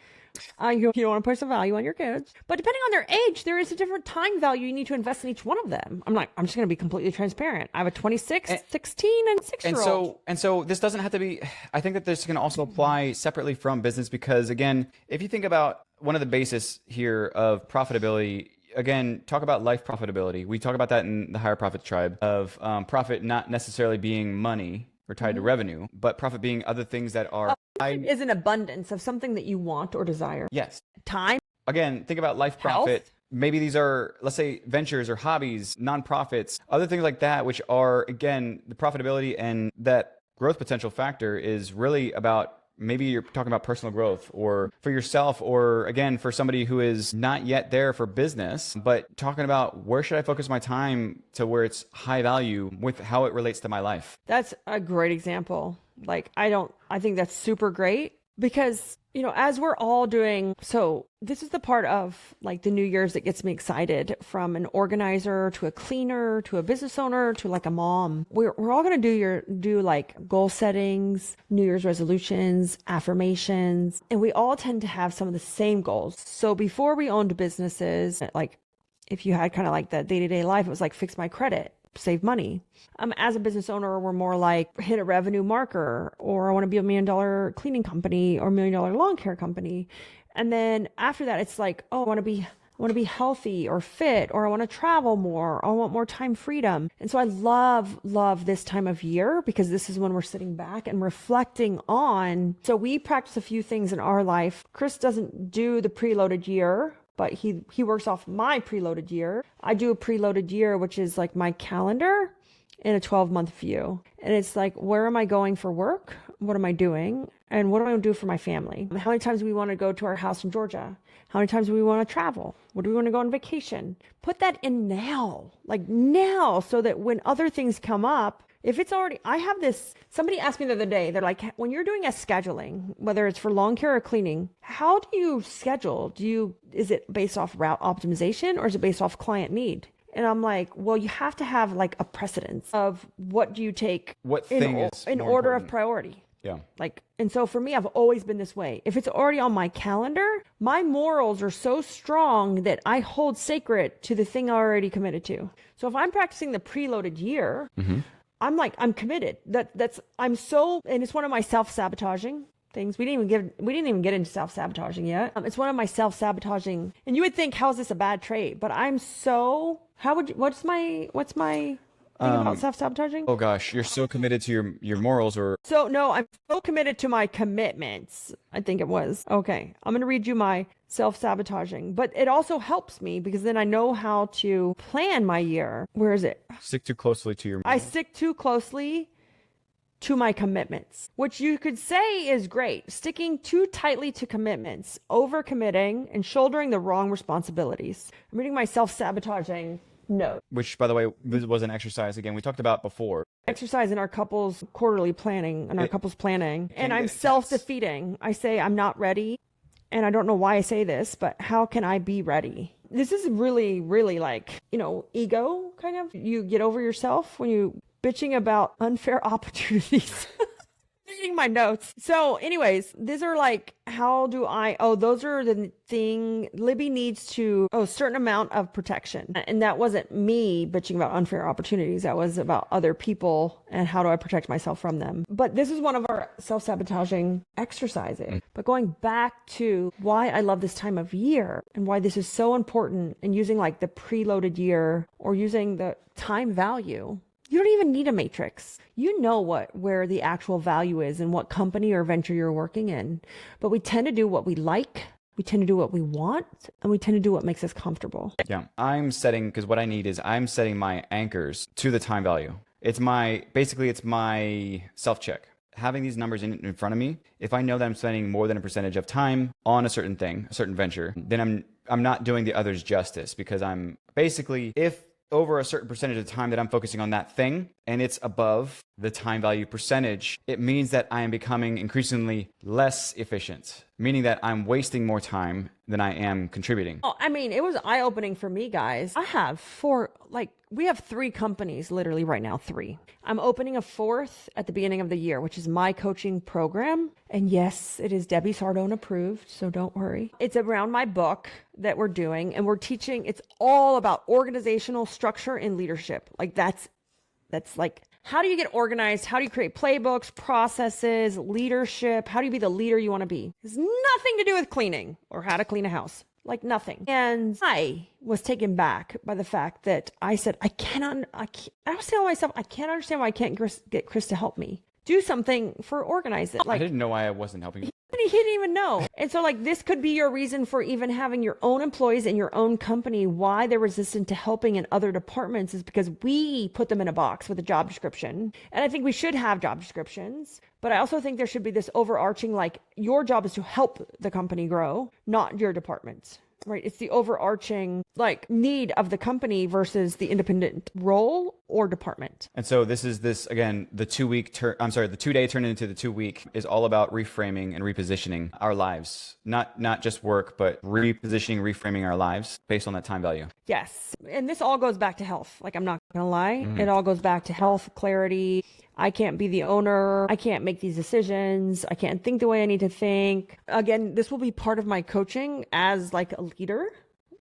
You don't want to put some value on your kids. But depending on their age, there is a different time value you need to invest in each one of them. I'm just going to be completely transparent. I have a 26, 16, and 6-year-old. And so this doesn't have to be, I think that this can also apply separately from business because, again, if you think about one of the bases here of profitability, again, talk about life profitability. We talk about that in the Higher Profit Tribe of profit not necessarily being money or tied to revenue, but profit being other things that are... is an abundance of something that you want or desire. Yes. Time. Again, think about life profit. Health. Maybe these are, let's say, ventures or hobbies, nonprofits, other things like that, which are, again, the profitability and that growth potential factor is really about maybe you're talking about personal growth or for yourself, or again, for somebody who is not yet there for business, but talking about where should I focus my time to where it's high value with how it relates to my life. That's a great example. Like, I think that's super great because, as we're all doing, so this is the part of like the New Year's that gets me excited, from an organizer to a cleaner to a business owner to like a mom. We're all going to do like goal settings, New Year's resolutions, affirmations, and we all tend to have some of the same goals. So before we owned businesses, like if you had kind of like the day-to-day life, it was like fix my credit, save money. As a business owner, we're more like hit a revenue marker, or I want to be $1 million cleaning company or $1 million lawn care company. And then after that, it's like, oh, I want to be healthy or fit, or I want to travel more, or I want more time freedom. And so I love this time of year because this is when we're sitting back and reflecting on. So we practice a few things in our life. Chris doesn't do the preloaded year, but he works off my preloaded year. I do a preloaded year, which is like my calendar in a 12-month view. And it's like, where am I going for work? What am I doing? And what do I want to do for my family? How many times do we want to go to our house in Georgia? How many times do we want to travel? What do we want to go on vacation? Put that in now, so that when other things come up, if it's already, I have this, somebody asked me the other day, they're like, when you're doing a scheduling, whether it's for lawn care or cleaning, how do you schedule? Is it based off route optimization or is it based off client need? And I'm like, well, you have to have like a precedence of what do you take in order of priority. Yeah. And so for me, I've always been this way. If it's already on my calendar, my morals are so strong that I hold sacred to the thing I already committed to. So if I'm practicing the preloaded year, I'm committed. And it's one of my self-sabotaging things. We didn't even get into self-sabotaging yet. It's one of my self-sabotaging, and you would think, how is this a bad trait? But I'm so, what's my thing about self-sabotaging? Oh gosh, you're so committed to your morals I'm so committed to my commitments. I think it was. Okay. I'm going to read you my self-sabotaging, but it also helps me because then I know how to plan my year. Where is it? stick too closely to your morals. I stick too closely to my commitments, which you could say is great. Sticking too tightly to commitments, overcommitting, and shouldering the wrong responsibilities. I'm reading my self-sabotaging note. Which, by the way, was an exercise, again, we talked about before. Exercise in our couples quarterly planning and our couples planning. And I'm self-defeating. I say I'm not ready. And I don't know why I say this, but how can I be ready? This is really, really like, ego kind of. You get over yourself when you bitching about unfair opportunities. Reading my notes. So anyways, these are like, those are the thing. Libby needs a certain amount of protection. And that wasn't me bitching about unfair opportunities. That was about other people and how do I protect myself from them. But this is one of our self-sabotaging exercises. But going back to why I love this time of year and why this is so important, and using like the preloaded year or using the time value. You don't even need a matrix. You know where the actual value is and what company or venture you're working in. But we tend to do what we like, we tend to do what we want, and we tend to do what makes us comfortable. Yeah. Because what I need is I'm setting my anchors to the time value. It's my self-check. Having these numbers in front of me, if I know that I'm spending more than a percentage of time on a certain thing, a certain venture, then I'm not doing the others justice, because I'm basically, if over a certain percentage of time that I'm focusing on that thing and it's above the time value percentage, it means that I am becoming increasingly less efficient, meaning that I'm wasting more time than I am contributing. Oh, I mean, it was eye-opening for me, guys. We have 3 companies literally right now, 3. I'm opening a 4th at the beginning of the year, which is my coaching program. And yes, it is Debbie Sardone approved, so don't worry. It's around my book that we're doing, and we're teaching, it's all about organizational structure and leadership. Like that's like, how do you get organized? How do you create playbooks, processes, leadership? How do you be the leader you want to be? It's nothing to do with cleaning or how to clean a house. Like nothing. And I was taken back by the fact that I said, I was telling myself, I can't understand why I can't get Chris to help me do something for organize it. Like, I didn't know why I wasn't helping you. He didn't even know. And so like, this could be your reason for even having your own employees in your own company. Why they're resistant to helping in other departments is because we put them in a box with a job description. And I think we should have job descriptions, but I also think there should be this overarching, like, your job is to help the company grow, not your department. Right. It's the overarching like need of the company versus the independent role or department. And so again, the 2-day turned into the 2-week is all about reframing and repositioning our lives, not just work, but repositioning, reframing our lives based on that time value. Yes. And this all goes back to health. Like, I'm not going to lie. It all goes back to health, clarity. I can't be the owner. I can't make these decisions. I can't think the way I need to think. Again, this will be part of my coaching as like a leader.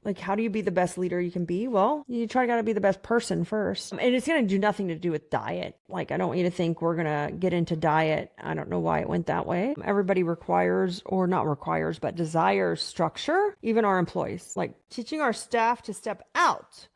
Like, how do you be the best leader you can be? Well, you gotta be the best person first. And it's going to do nothing to do with diet. Like, I don't want you to think we're going to get into diet. I don't know why it went that way. Everybody requires, or not requires, but desires structure, even our employees. Like, teaching our staff to step out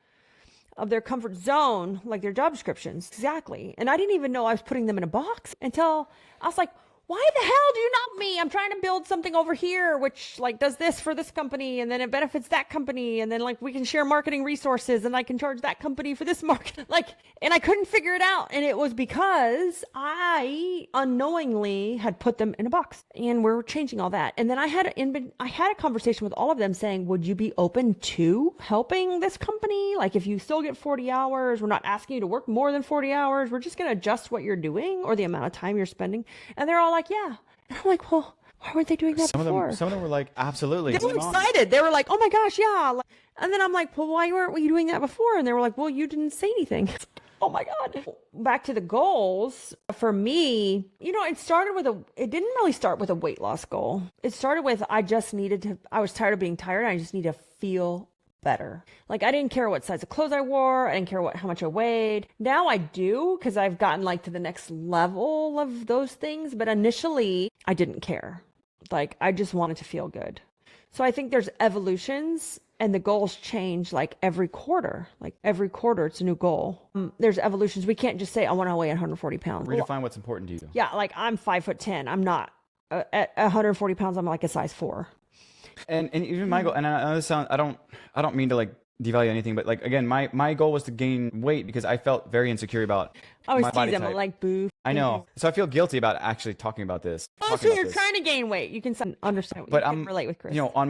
of their comfort zone, like their job descriptions. Exactly. And I didn't even know I was putting them in a box until I was like, why the hell do you not me? I'm trying to build something over here, which like does this for this company, and then it benefits that company. And then like we can share marketing resources, and I can charge that company for this market. Like, and I couldn't figure it out. And it was because I unknowingly had put them in a box, and we're changing all that. And then I had a conversation with all of them saying, would you be open to helping this company? Like, if you still get 40 hours, we're not asking you to work more than 40 hours. We're just going to adjust what you're doing or the amount of time you're spending. And they're all like, yeah. And I'm like, well, why weren't they doing that before? Some of them were like, absolutely. They were excited. They were like, oh my gosh, yeah. And then I'm like, well, why weren't we doing that before? And they were like, well, you didn't say anything. Oh my God. Back to the goals. For me, it didn't really start with a weight loss goal. It started with, I was tired of being tired. I just need to feel better. Like, I didn't care what size of clothes I wore. I didn't care how much I weighed. Now I do, because I've gotten like to the next level of those things. But initially I didn't care. Like, I just wanted to feel good. So I think there's evolutions, and the goals change like every quarter. Like every quarter, it's a new goal. There's evolutions. We can't just say, I want to weigh 140 pounds. Redefine what's important to you. Yeah. Like, I'm 5'10". I'm not at 140 pounds. I'm like a size 4. And even my goal, and I know this sounds, I don't mean to like devalue anything, but like, again, my goal was to gain weight because I felt very insecure about my body type. Like, boo. I know. So I feel guilty about actually talking about this. Oh, so you're trying to gain weight. You can understand. But you can relate with Chris. On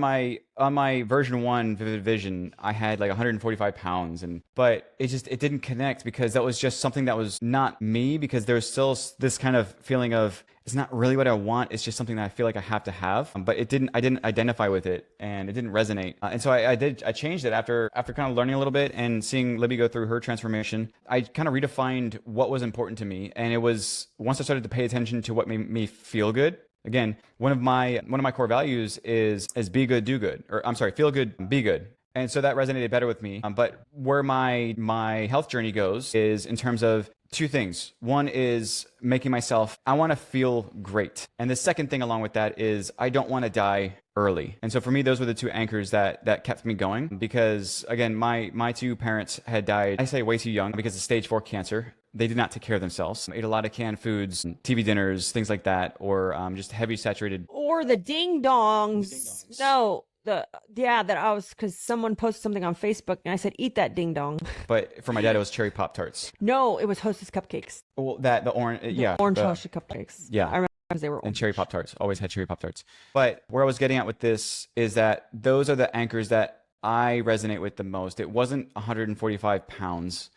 my version 1 Vivid Vision, I had like 145 pounds, but it didn't connect because that was just something that was not me, because there was still this kind of feeling of, it's not really what I want. It's just something that I feel like I have to have. But I didn't identify with it, and it didn't resonate. And so I changed it after kind of learning a little bit and seeing Libby go through her transformation. I kind of redefined what was important to me. And it was, once I started to pay attention to what made me feel good. Again, one of my core values is be good, do good, or I'm sorry, feel good, be good. And so that resonated better with me. But where my health journey goes is in terms of 2 things. One is making myself, I want to feel great. And the second thing along with that is I don't want to die early. And so for me, those were the 2 anchors that kept me going, because again, my 2 parents had died, I say way too young, because of stage 4 cancer. They did not take care of themselves. Ate a lot of canned foods, TV dinners, things like that, or just heavy saturated. Or the ding dongs. No. Because someone posted something on Facebook and I said, eat that ding dong. But for my dad, it was cherry Pop Tarts. No, it was Hostess cupcakes. Well, the orange, yeah. Orange Hostess cupcakes. Yeah. I remember because they were And cherry Pop Tarts. Always had cherry Pop Tarts. But where I was getting at with this is that those are the anchors that I resonate with the most. It wasn't 145 pounds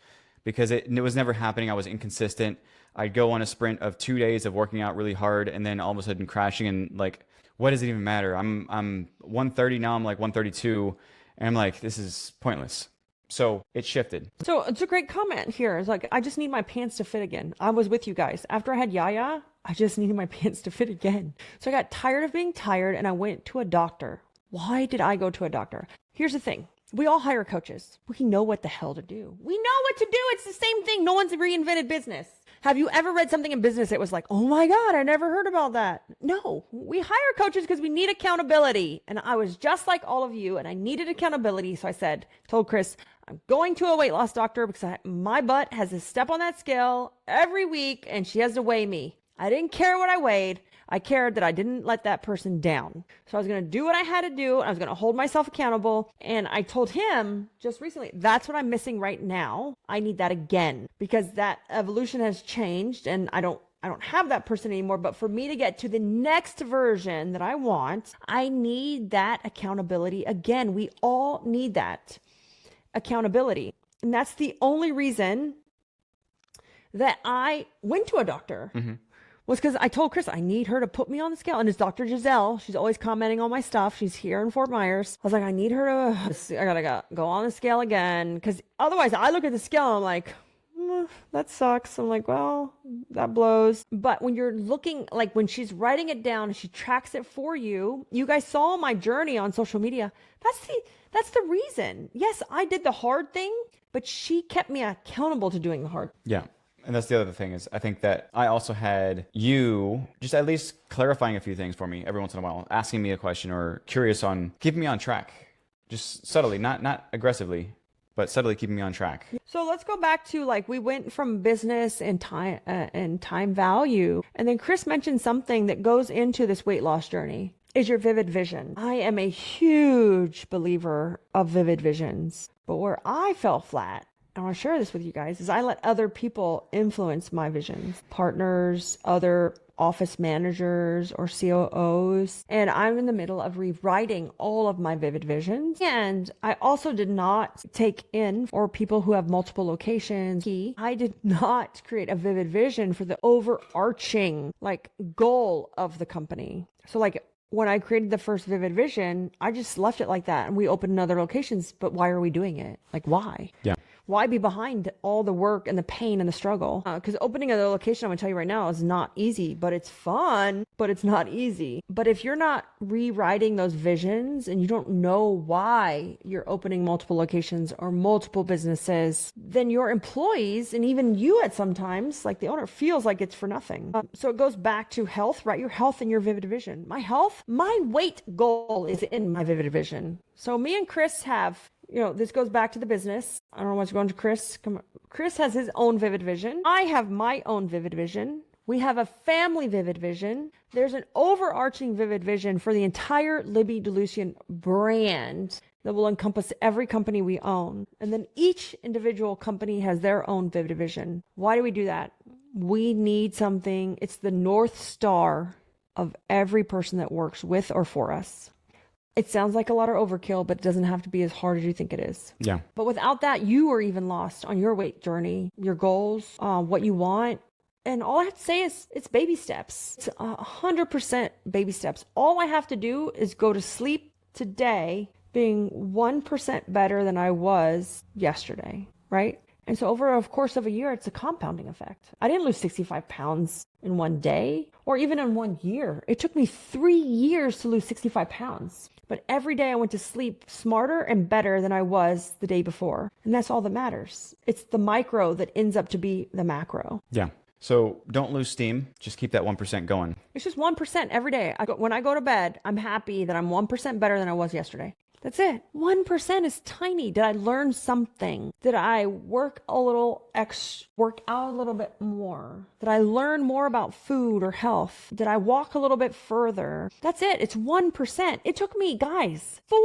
because it was never happening. I was inconsistent. I'd go on a sprint of 2 days of working out really hard and then all of a sudden crashing and like, what does it even matter? I'm 130 now. I'm like 132 and I'm like, this is pointless. So it shifted. So it's a great comment here. It's like, I just need my pants to fit again. I was with you guys. After I had Yaya, I just needed my pants to fit again. So I got tired of being tired and I went to a doctor. Why did I go to a doctor? Here's the thing. We all hire coaches. We know what the hell to do. We know what to do. It's the same thing. No one's reinvented business. Have you ever read something in business that was like, oh my God, I never heard about that? No, we hire coaches because we need accountability. And I was just like all of you and I needed accountability. So I told Chris, I'm going to a weight loss doctor because my butt has to step on that scale every week and she has to weigh me. I didn't care what I weighed. I cared that I didn't let that person down. So I was going to do what I had to do. I was going to hold myself accountable. And I told him just recently, that's what I'm missing right now. I need that again because that evolution has changed and I don't have that person anymore. But for me to get to the next version that I want, I need that accountability again. We all need that accountability. And that's the only reason that I went to a doctor. Mm-hmm. Was because I told Chris I need her to put me on the scale. And it's Dr. Giselle. She's always commenting on my stuff. She's here in Fort Myers. I was like, I need her to, I gotta go on the scale again. Because otherwise I look at the scale and I'm like, that sucks. I'm like, well, that blows. But when you're looking, like when she's writing it down and she tracks it for you, you guys saw my journey on social media. That's the reason. Yes, I did the hard thing, but she kept me accountable to doing the hard. Yeah. And that's the other thing is I think that I also had you just at least clarifying a few things for me every once in a while, asking me a question or curious on keeping me on track, just subtly, not aggressively, but subtly keeping me on track. So let's go back to like we went from business and time value. And then Chris mentioned something that goes into this weight loss journey is your vivid vision. I am a huge believer of vivid visions, but where I fell flat, I want to share this with you guys, is I let other people influence my visions, partners, other office managers or COOs. And I'm in the middle of rewriting all of my vivid visions. And I also did not take in for people who have multiple locations. I did not create a vivid vision for the overarching like goal of the company. So like when I created the first vivid vision, I just left it like that and we opened other locations. But why are we doing it? Like why? Yeah. Why be behind all the work and the pain and the struggle? Because opening another location, I'm going to tell you right now, is not easy, but it's fun, but it's not easy. But if you're not rewriting those visions and you don't know why you're opening multiple locations or multiple businesses, then your employees and even you at sometimes, like the owner, feels like it's for nothing. So it goes back to health, right? Your health and your vivid vision. My health, my weight goal is in my vivid vision. So me and Chris have, this goes back to the business. I don't know what's going to Chris. Chris has his own vivid vision. I have my own vivid vision. We have a family vivid vision. There's an overarching vivid vision for the entire Libby DeLucian brand that will encompass every company we own. And then each individual company has their own vivid vision. Why do we do that? We need something. It's the North Star of every person that works with or for us. It sounds like a lot of overkill, but it doesn't have to be as hard as you think it is. Yeah. But without that, you are even lost on your weight journey, your goals, what you want. And all I have to say is it's baby steps. It's 100% baby steps. All I have to do is go to sleep today being 1% better than I was yesterday, right? And so over a course of a year, it's a compounding effect. I didn't lose 65 pounds in one day or even in 1 year. It took me 3 years to lose 65 pounds. But every day I went to sleep smarter and better than I was the day before. And that's all that matters. It's the micro that ends up to be the macro. Yeah. So don't lose steam. Just keep that 1% going. It's just 1% every day. When I go to bed, I'm happy that I'm 1% better than I was yesterday. That's it. 1% is tiny. Did I learn something? Did I work out a little bit more? Did I learn more about food or health? Did I walk a little bit further? That's it. It's 1%. It took me, guys, 4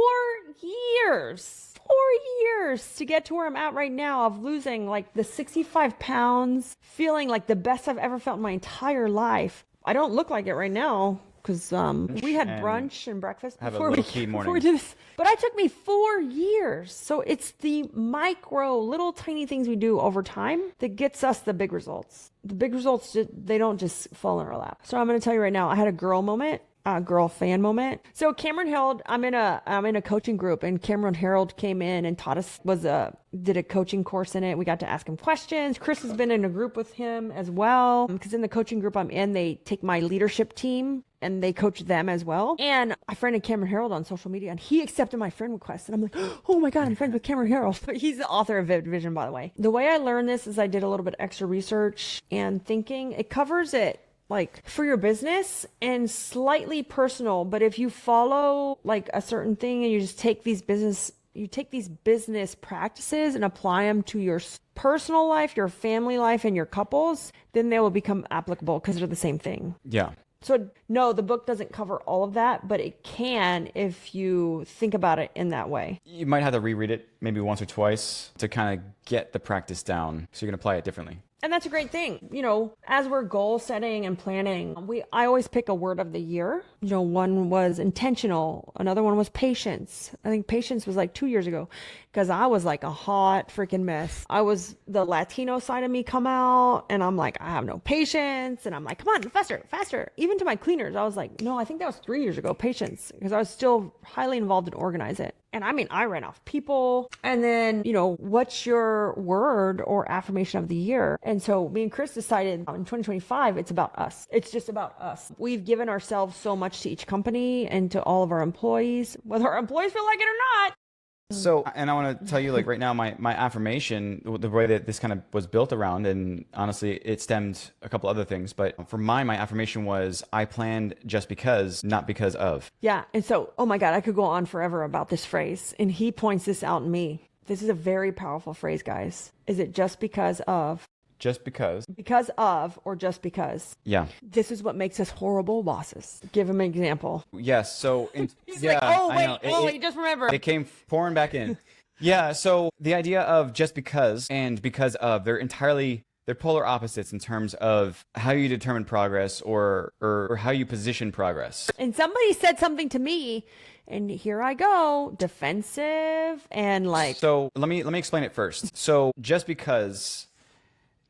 years. 4 years to get to where I'm at right now of losing like the 65 pounds, feeling like the best I've ever felt in my entire life. I don't look like it right now because we had And brunch and breakfast have a before we low-key before we morning. did this. But it took me 4 years. So it's the micro, little tiny things we do over time that gets us the big results. The big results, they don't just fall in our lap. So I'm going to tell you right now, I had a girl moment. Girl fan moment. So Cameron Harold, I'm in a coaching group, and Cameron Harold came in and taught us, did a coaching course in it. We got to ask him questions. Chris has been in a group with him as well, because in the coaching group I'm in, they take my leadership team and they coach them as well. And I friended Cameron Harold on social media, and he accepted my friend request. And I'm like, oh my God, I'm friends with Cameron Harold. He's the author of Vivid Vision, by the way. The way I learned this is I did a little bit extra research and thinking. It covers it like for your business and slightly personal. But if you follow like a certain thing and you just take these business practices and apply them to your personal life, your family life, and your couples, then they will become applicable because they're the same thing. Yeah. So no, the book doesn't cover all of that, but it can if you think about it in that way. You might have to reread it maybe once or twice to kind of get the practice down so you can apply it differently. And that's a great thing. You know, as we're goal setting and planning, I always pick a word of the year. You know, one was intentional. Another one was patience. I think patience was like 2 years ago because I was like a hot freaking mess. I was the Latino side of me come out and I'm like, I have no patience. And I'm like, come on, faster, faster. Even to my cleaners, I was like, no, I think that was 3 years ago, patience, because I was still highly involved in organize it. And I mean, I ran off people. And then, you know, what's your word or affirmation of the year? And so me and Chris decided in 2025, it's about us. It's just about us. We've given ourselves so much to each company and to all of our employees, whether our employees feel like it or not. So, and I want to tell you, like right now, my affirmation, the way that this kind of was built around, and honestly, it stemmed a couple other things. But for my affirmation was, I planned just because, not because of. Yeah. And so, oh my God, I could go on forever about this phrase. And he points this out in me. This is a very powerful phrase, guys. Is it just because of? Just because. Because of, or just because. Yeah. This is what makes us horrible bosses. Give him an example. Yes. So, He's yeah, like, oh, I know. wait, just remember. It came pouring back in. Yeah. So the idea of just because and because of, they're polar opposites in terms of how you determine progress or how you position progress. And somebody said something to me, and here I go, defensive and like. So let me explain it first. So just because,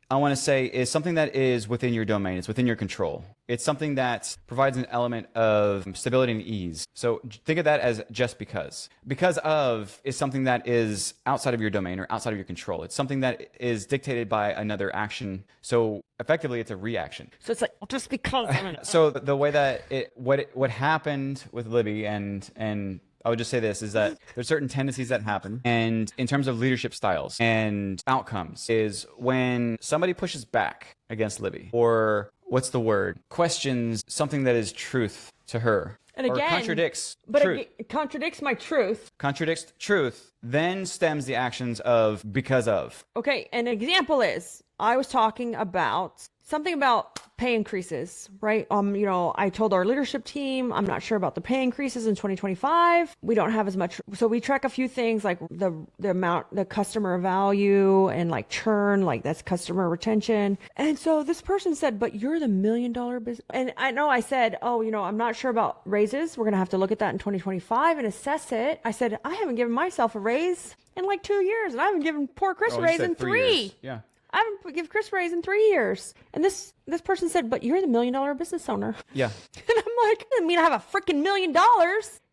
I want to say, is something that is within your domain. It's within your control. It's something that provides an element of stability and ease. So think of that as just because. Because of is something that is outside of your domain or outside of your control. It's something that is dictated by another action. So effectively, it's a reaction. So it's like, just because. So the way that what happened with Libby and I would just say this is that there's certain tendencies that happen. And in terms of leadership styles and outcomes is when somebody pushes back against Libby or what's the word? Questions something that is truth to her. And again, or contradicts but truth. It contradicts my truth. Contradicts truth, then stems the actions of because of. Okay, an example is I was talking about something about pay increases, right? You know, I told our leadership team, I'm not sure about the pay increases in 2025. We don't have as much. So we track a few things like the amount, the customer value and like churn, like that's customer retention. And so this person said, but you're the $1 million business. And I know I said, oh, you know, I'm not sure about raises. We're going to have to look at that in 2025 and assess it. I said, I haven't given myself a raise in like 2 years, and I haven't given poor Chris a raise in 3 years. Yeah. I haven't given Chris a raise in 3 years. And this person said, but you're the $1 million business owner. Yeah. And I'm like, I mean, I have a freaking $1 million.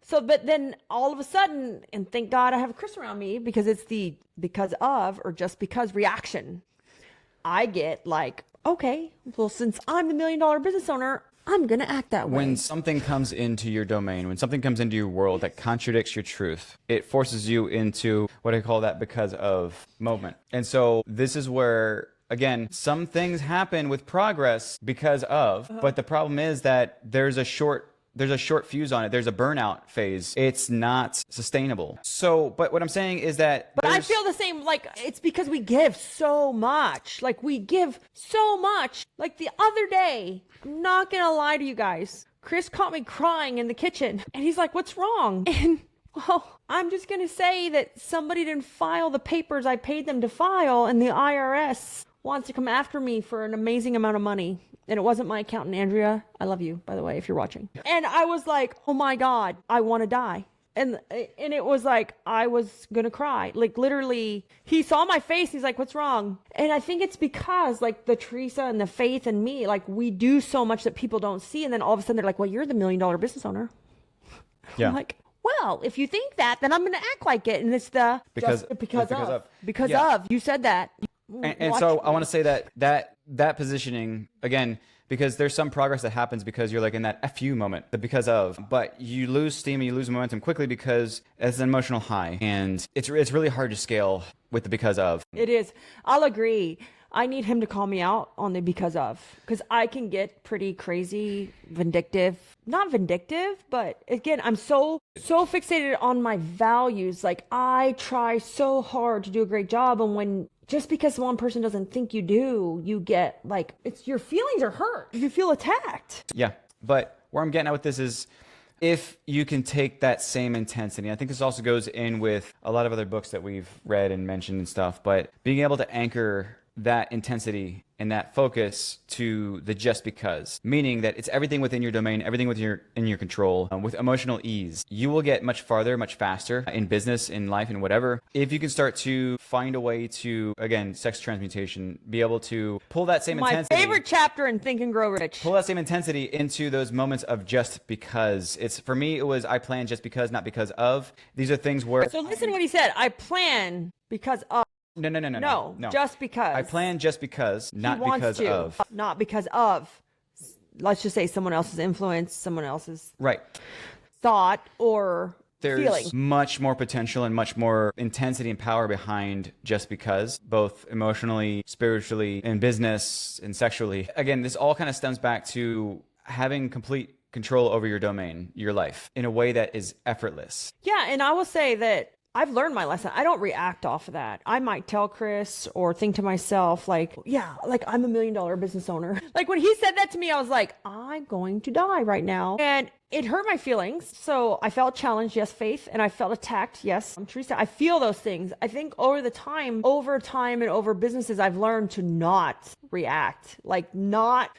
So, but then all of a sudden, and thank God I have Chris around me because it's the because of or just because reaction. I get like, okay, well, since I'm the $1 million business owner, I'm going to act that way. When something comes into your domain, when something comes into your world that contradicts your truth, it forces you into what I call that because of moment. And so this is where, again, some things happen with progress because of, but the problem is that there's a short fuse on it. There's a burnout phase. It's not sustainable. So, but what I'm saying is that. But I feel the same, like, it's because we give so much. Like, we give so much. Like, the other day, I'm not going to lie to you guys. Chris caught me crying in the kitchen. And he's like, what's wrong? And, well, I'm just going to say that somebody didn't file the papers I paid them to file. And the IRS wants to come after me for an amazing amount of money. And it wasn't my accountant, Andrea. I love you, by the way, if you're watching. And I was like, oh my God, I want to die. And it was like, I was going to cry. Like literally, he saw my face. He's like, what's wrong? And I think it's because like the Teresa and the Faith and me, like we do so much that people don't see. And then all of a sudden they're like, well, you're the $1 million business owner. Yeah. I'm like, well, if you think that, then I'm going to act like it. And it's the because of. You said that. And so I want to say that positioning again, because there's some progress that happens because you're like in that FU moment, the because of, but you lose steam and you lose momentum quickly because it's an emotional high, and it's really hard to scale with the because of. It is. I'll agree. I need him to call me out on the because of, because I can get pretty crazy, vindictive, not vindictive, but again, I'm so fixated on my values. Like I try so hard to do a great job. And when just because one person doesn't think you do, you get like, it's your feelings are hurt. You feel attacked. Yeah. But where I'm getting at with this is if you can take that same intensity, I think this also goes in with a lot of other books that we've read and mentioned and stuff, but being able to anchor that intensity and that focus to the just because, meaning that it's everything within your domain, everything in your control, with emotional ease, you will get much farther, much faster in business, in life, and whatever. If you can start to find a way to, again, sex transmutation, be able to pull that same intensity. My favorite chapter in Think and Grow Rich. Pull that same intensity into those moments of just because. It's for me, it was I plan just because, not because of. These are things where. So listen to what he said. I plan because of. No, just because. I plan just because, not because of. Not because of. Let's just say someone else's influence, someone else's thought or feeling. There's much more potential and much more intensity and power behind just because, both emotionally, spiritually, in business, and sexually. Again, this all kind of stems back to having complete control over your domain, your life, in a way that is effortless. Yeah, and I will say that I've learned my lesson. I don't react off of that. I might tell Chris or think to myself like, yeah, like I'm $1 million business owner. Like when he said that to me, I was like, I'm going to die right now. And it hurt my feelings. So I felt challenged. Yes, Faith. And I felt attacked. Yes, I'm Teresa. I feel those things. I think over time and over businesses, I've learned to not react,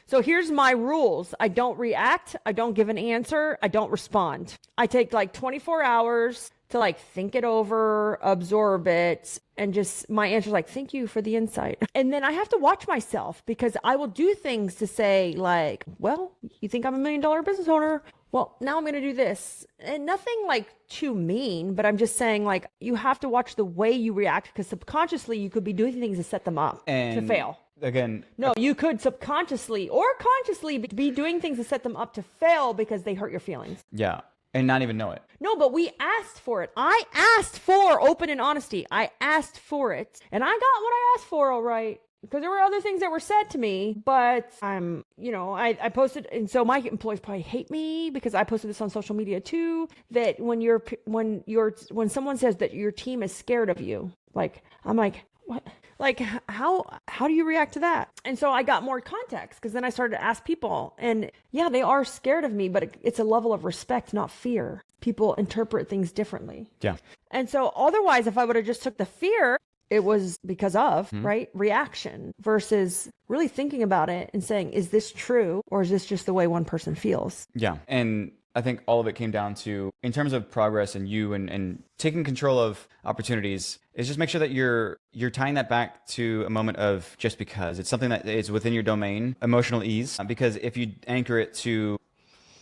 So here's my rules. I don't react. I don't give an answer. I don't respond. I take like 24 hours to like think it over, absorb it, and just my answer is like, thank you for the insight. And then I have to watch myself because I will do things to say like, well, you think I'm $1 million business owner? Well, now I'm going to do this. And nothing like too mean, but I'm just saying like, you have to watch the way you react because subconsciously you could be doing things to set them up to fail. Again, no, you could subconsciously or consciously be doing things to set them up to fail because they hurt your feelings. Yeah. And not even know it. No, but we asked for it. I asked for open and honesty. I asked for it. And I got what I asked for, all right. Because there were other things that were said to me, but I posted, and so my employees probably hate me because I posted this on social media too, that when someone says that your team is scared of you, like, I'm like, what? Like, how do you react to that? And so I got more context because then I started to ask people and yeah, they are scared of me, but it's a level of respect, not fear. People interpret things differently. Yeah. And so otherwise, if I would have just took the fear, it was because of, right? Reaction versus really thinking about it and saying, is this true? Or is this just the way one person feels? Yeah. And I think all of it came down to, in terms of progress and you and taking control of opportunities, is just make sure that you're tying that back to a moment of just because. It's something that is within your domain, emotional ease. Because if you anchor it to,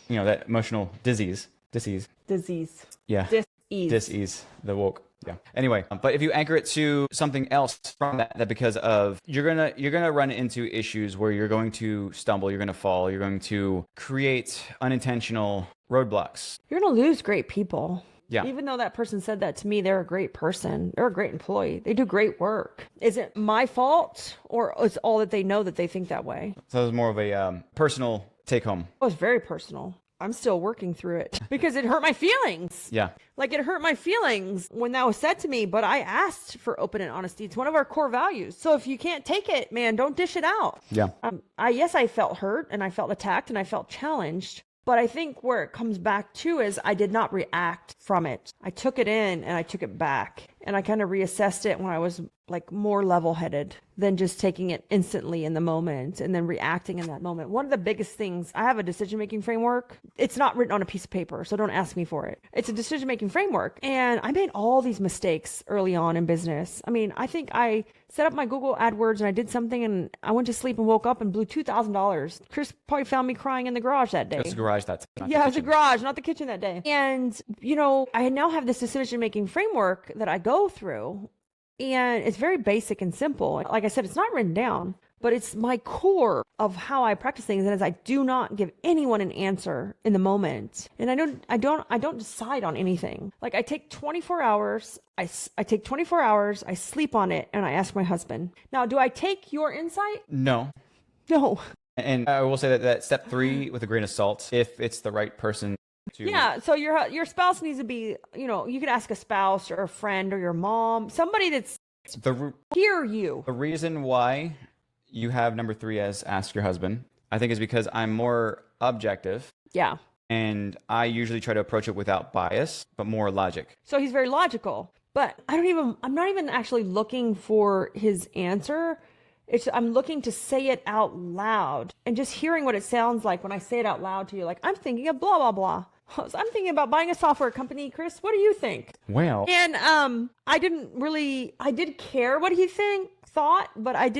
that emotional disease. Yeah. Dis-ease, the woke. Yeah. Anyway, but if you anchor it to something else from that because of, you're gonna run into issues where you're going to stumble, you're gonna fall, you're going to create unintentional roadblocks. You're gonna lose great people. Yeah. Even though that person said that to me, they're a great person. They're a great employee. They do great work. Is it my fault or is all that they know that they think that way? So it was more of a personal take home. It was very personal. I'm still working through it because it hurt my feelings. Yeah. Like it hurt my feelings when that was said to me, but I asked for open and honesty. It's one of our core values. So if you can't take it, man, don't dish it out. Yeah. Yes, I felt hurt and I felt attacked and I felt challenged, But I think where it comes back to is I did not react from it. I took it in and I took it back. And I kind of reassessed it when I was like more level-headed than just taking it instantly in the moment and then reacting in that moment. One of the biggest things, I have a decision-making framework. It's not written on a piece of paper, so don't ask me for it. It's a decision-making framework. And I made all these mistakes early on in business. I mean, I think I set up my Google AdWords and I did something and I went to sleep and woke up and blew $2,000. Chris probably found me crying in the garage that day. It was the garage that time. Yeah, it was the garage, not the kitchen that day. And, you know, I now have this decision-making framework that I go through. And it's very basic and simple. Like I said, it's not written down, but it's my core of how I practice things. And as I do not give anyone an answer in the moment. And I don't decide on anything. Like I take 24 hours. I take 24 hours. I sleep on it and I ask my husband. Now, do I take your insight? No. No. And I will say that step 3 with a grain of salt, if it's the right person. Yeah, so your spouse needs to be, you know, you could ask a spouse or a friend or your mom, somebody that's hear you. The reason why you have number 3 as ask your husband, I think is because I'm more objective. Yeah. And I usually try to approach it without bias, but more logic. So he's very logical, but I'm not even actually looking for his answer. I'm looking to say it out loud and just hearing what it sounds like when I say it out loud to you. Like, I'm thinking of blah, blah, blah. I'm thinking about buying a software company. Chris, what do you think? Well. And I did care what he thought, but I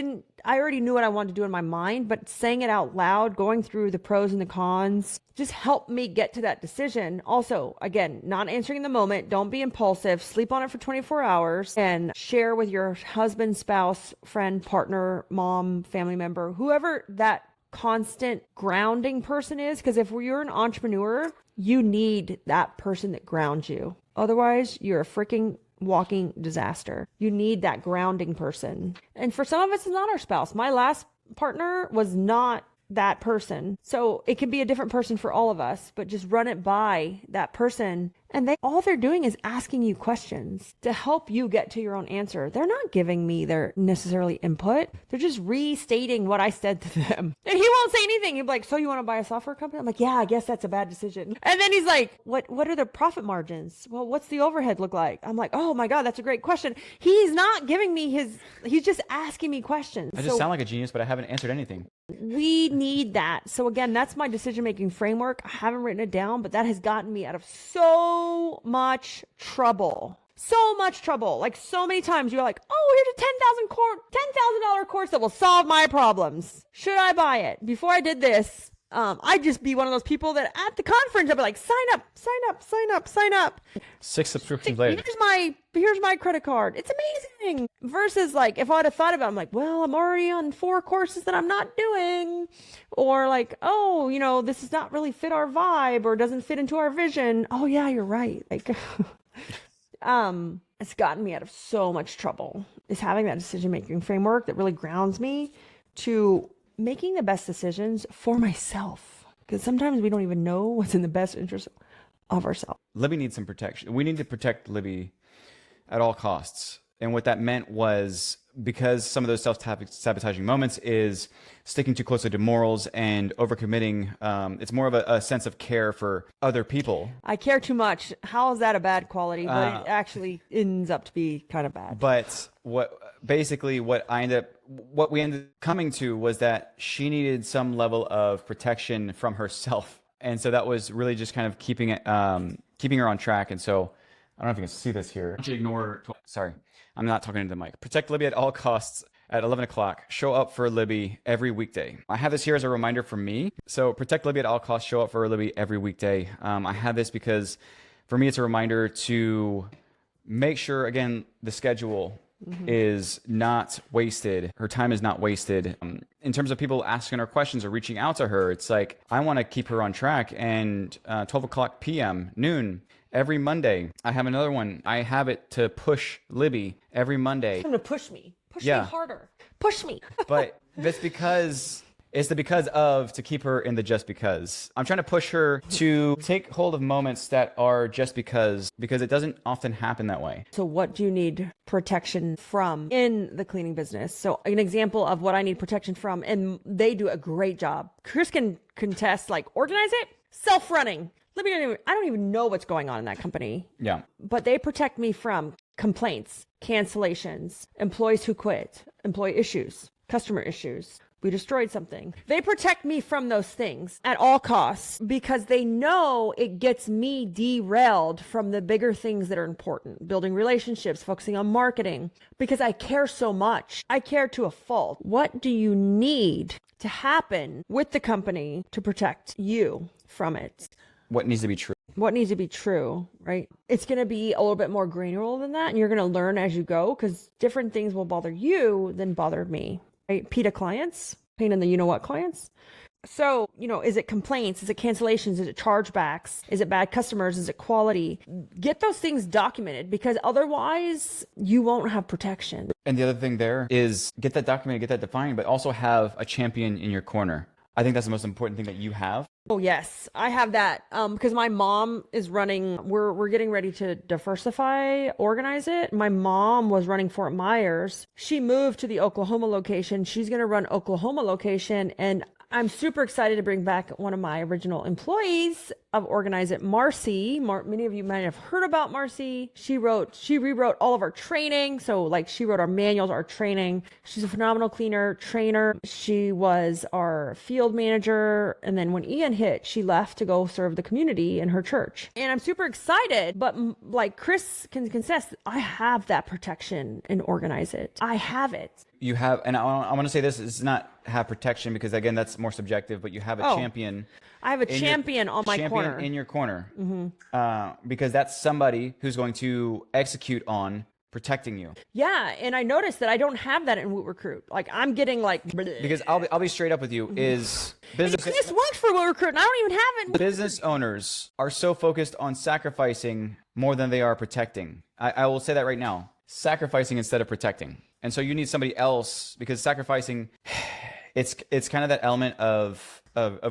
already knew what I wanted to do in my mind, but saying it out loud, going through the pros and the cons, just helped me get to that decision. Also, again, not answering in the moment. Don't be impulsive. Sleep on it for 24 hours and share with your husband, spouse, friend, partner, mom, family member, whoever that constant grounding person is. Because if you're an entrepreneur, you need that person that grounds you. Otherwise, you're a freaking walking disaster. You need that grounding person. And for some of us, it's not our spouse. My last partner was not that person. So it can be a different person for all of us, but just run it by that person. And all they're doing is asking you questions to help you get to your own answer. They're not giving me their necessarily input. They're just restating what I said to them. And he won't say anything. He'll be like, so you want to buy a software company? I'm like, yeah, I guess that's a bad decision. And then he's like, what are the profit margins? Well, what's the overhead look like? I'm like, oh my God, that's a great question. He's not giving me he's just asking me questions. I just sound like a genius, but I haven't answered anything. We need that. So again, that's my decision-making framework. I haven't written it down, but that has gotten me out of so much trouble. So much trouble. Like so many times you're like, oh, here's a $10,000 course that will solve my problems. Should I buy it? Before I did this, I'd just be one of those people that at the conference, I'd be like, sign up, sign up, sign up, sign up. 6 subscriptions later. Here's my credit card. It's amazing. Versus like, if I'd have thought about it, I'm like, well, I'm already on 4 courses that I'm not doing. Or like, oh, you know, this does not really fit our vibe or doesn't fit into our vision. Oh yeah, you're right. Like, it's gotten me out of so much trouble is having that decision-making framework that really grounds me to making the best decisions for myself. Because sometimes we don't even know what's in the best interest of ourselves. Libby needs some protection. We need to protect Libby at all costs. And what that meant was, because some of those self-sabotaging moments is sticking too closely to morals and overcommitting. It's more of a sense of care for other people. I care too much. How is that a bad quality? But it actually ends up to be kind of bad. But what we ended up coming to was that she needed some level of protection from herself. And so that was really just kind of keeping her on track. And so I don't know if you can see this here. Sorry, I'm not talking into the mic. Protect Libby at all costs at 11 o'clock. Show up for Libby every weekday. I have this here as a reminder for me. So protect Libby at all costs. Show up for Libby every weekday. I have this because for me, it's a reminder to make sure, again, the schedule is not wasted. Her time is not wasted. In terms of people asking her questions or reaching out to her, it's like, I want to keep her on track. And 12 o'clock p.m., noon, every Monday, I have another one. I have it to push Libby every Monday. It's going to push me. Push me harder. Push me. But that's because it's the to keep her in the just because. I'm trying to push her to take hold of moments that are just because it doesn't often happen that way. So what do you need protection from in the cleaning business? So an example of what I need protection from, and they do a great job. Chris can contest, like, organize it. self-running. I don't even know what's going on in that company. Yeah. But they protect me from complaints, cancellations, employees who quit, employee issues, customer issues. We destroyed something. They protect me from those things at all costs because they know it gets me derailed from the bigger things that are important. Building relationships, focusing on marketing, because I care so much. I care to a fault. What do you need to happen with the company to protect you from it? What needs to be true? What needs to be true, right? It's going to be a little bit more granular than that. And you're going to learn as you go because different things will bother you than bothered me. Right? PETA clients, pain in the you-know-what clients. So, is it complaints? Is it cancellations? Is it chargebacks? Is it bad customers? Is it quality? Get those things documented because otherwise you won't have protection. And the other thing there is get that documented, get that defined, but also have a champion in your corner. I think that's the most important thing that you have. Oh, yes. I have that because my mom is running. We're getting ready to diversify, organize it. My mom was running Fort Myers. She moved to the Oklahoma location. She's going to run Oklahoma location. And I'm super excited to bring back one of my original employees of Organize It, Marcy. Many of you might have heard about Marcy. She rewrote all of our training. So she wrote our manuals, our training. She's a phenomenal trainer. She was our field manager. And then when Ian hit, she left to go serve the community in her church. And I'm super excited. But like Chris can confess, I have that protection and Organize It. I have it. You have, and I want to say this, it's not have protection because again, that's more subjective, but you have a champion. I have a champion on my corner. In your corner. Because that's somebody who's going to execute on protecting you. Yeah. And I noticed that I don't have that in Woot Recruit. I'm getting bleh. Because I'll be straight up with you is business. This works for Woot Recruit and I don't even have it. Business owners are so focused on sacrificing more than they are protecting. I will say that right now. Sacrificing instead of protecting. And so you need somebody else because sacrificing, it's kind of that element of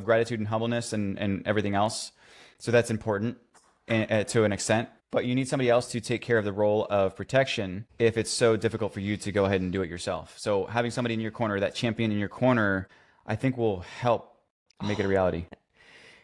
gratitude and humbleness and everything else. So that's important to an extent. But you need somebody else to take care of the role of protection if it's so difficult for you to go ahead and do it yourself. So having somebody in your corner, that champion in your corner, I think will help make it a reality.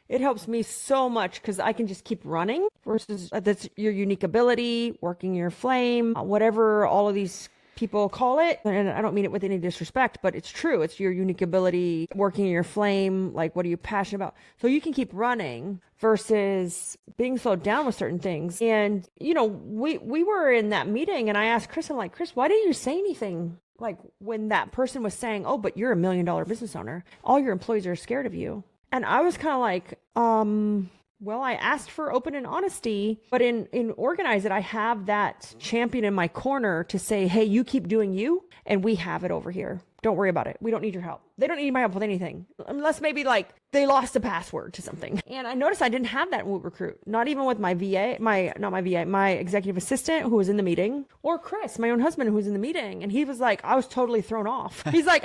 It helps me so much because I can just keep running versus that's your unique ability, working your flame, whatever all of these people call it. And I don't mean it with any disrespect, but it's true. It's your unique ability, working your flame. What are you passionate about? So you can keep running versus being slowed down with certain things. And, we were in that meeting and I asked Chris, I'm like, Chris, why didn't you say anything? When that person was saying, oh, but you're $1 million business owner. All your employees are scared of you. And I was kind of like, well, I asked for open and honesty, but in Organize It, I have that champion in my corner to say, hey, you keep doing you, and we have it over here. Don't worry about it. We don't need your help. They don't need my help with anything, unless maybe they lost a password to something. And I noticed I didn't have that in Woot Recruit, not even with my VA, my executive assistant who was in the meeting, or Chris, my own husband, who was in the meeting. And he was like, I was totally thrown off. He's like,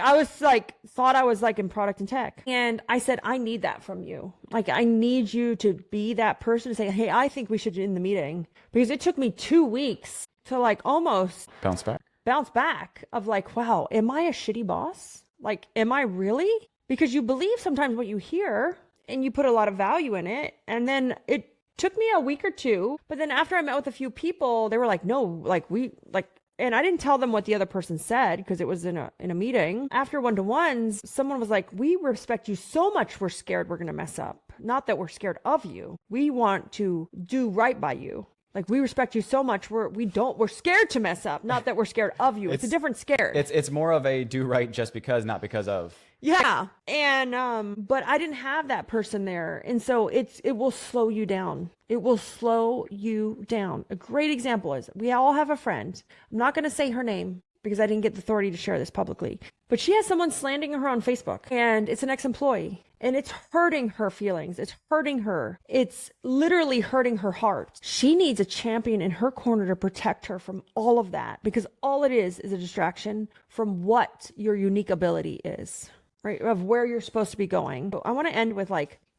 thought I was in product and tech. And I said, I need that from you. I need you to be that person to say, hey, I think we should in the meeting, because it took me 2 weeks to almost bounce back of wow, am I a shitty boss? Am I really? Because you believe sometimes what you hear and you put a lot of value in it. And then it took me a week or two. But then after I met with a few people, they were like, no, and I didn't tell them what the other person said because it was in a meeting. After one-to-ones, someone was like, we respect you so much. We're scared we're going to mess up. Not that we're scared of you. We want to do right by you. We respect you so much. We're scared to mess up. Not that we're scared of you. It's a different scared. It's more of a do right just because, not because of. Yeah. And, but I didn't have that person there. And so it will slow you down. It will slow you down. A great example is we all have a friend. I'm not going to say her name because I didn't get the authority to share this publicly, but she has someone slandering her on Facebook and it's an ex-employee. And it's hurting her feelings. It's hurting her. It's literally hurting her heart. She needs a champion in her corner to protect her from all of that, because all it is a distraction from what your unique ability is, right? Of where you're supposed to be going. So I want to end with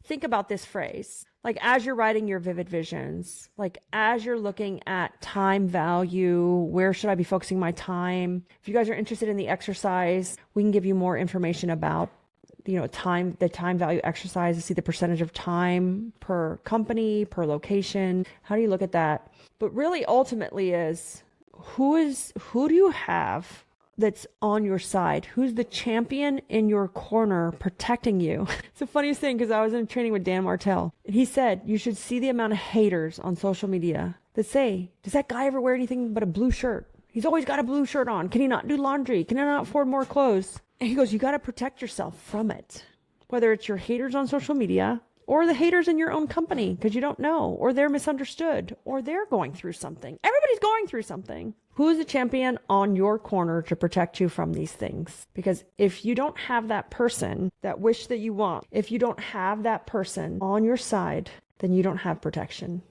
think about this phrase. As you're writing your vivid visions, as you're looking at time value, where should I be focusing my time? If you guys are interested in the exercise, we can give you more information about the time value exercise to see the percentage of time per company, per location. How do you look at that? But really ultimately is who do you have that's on your side? Who's the champion in your corner protecting you? It's the funniest thing because I was in training with Dan Martell and he said you should see the amount of haters on social media that say, does that guy ever wear anything but a blue shirt? He's always got a blue shirt on. Can he not do laundry? Can he not afford more clothes? And he goes, you got to protect yourself from it. Whether it's your haters on social media or the haters in your own company because you don't know, or they're misunderstood, or they're going through something. Everybody's going through something. Who's the champion on your corner to protect you from these things? Because if you don't have that person, that wish that you want, if you don't have that person on your side, then you don't have protection.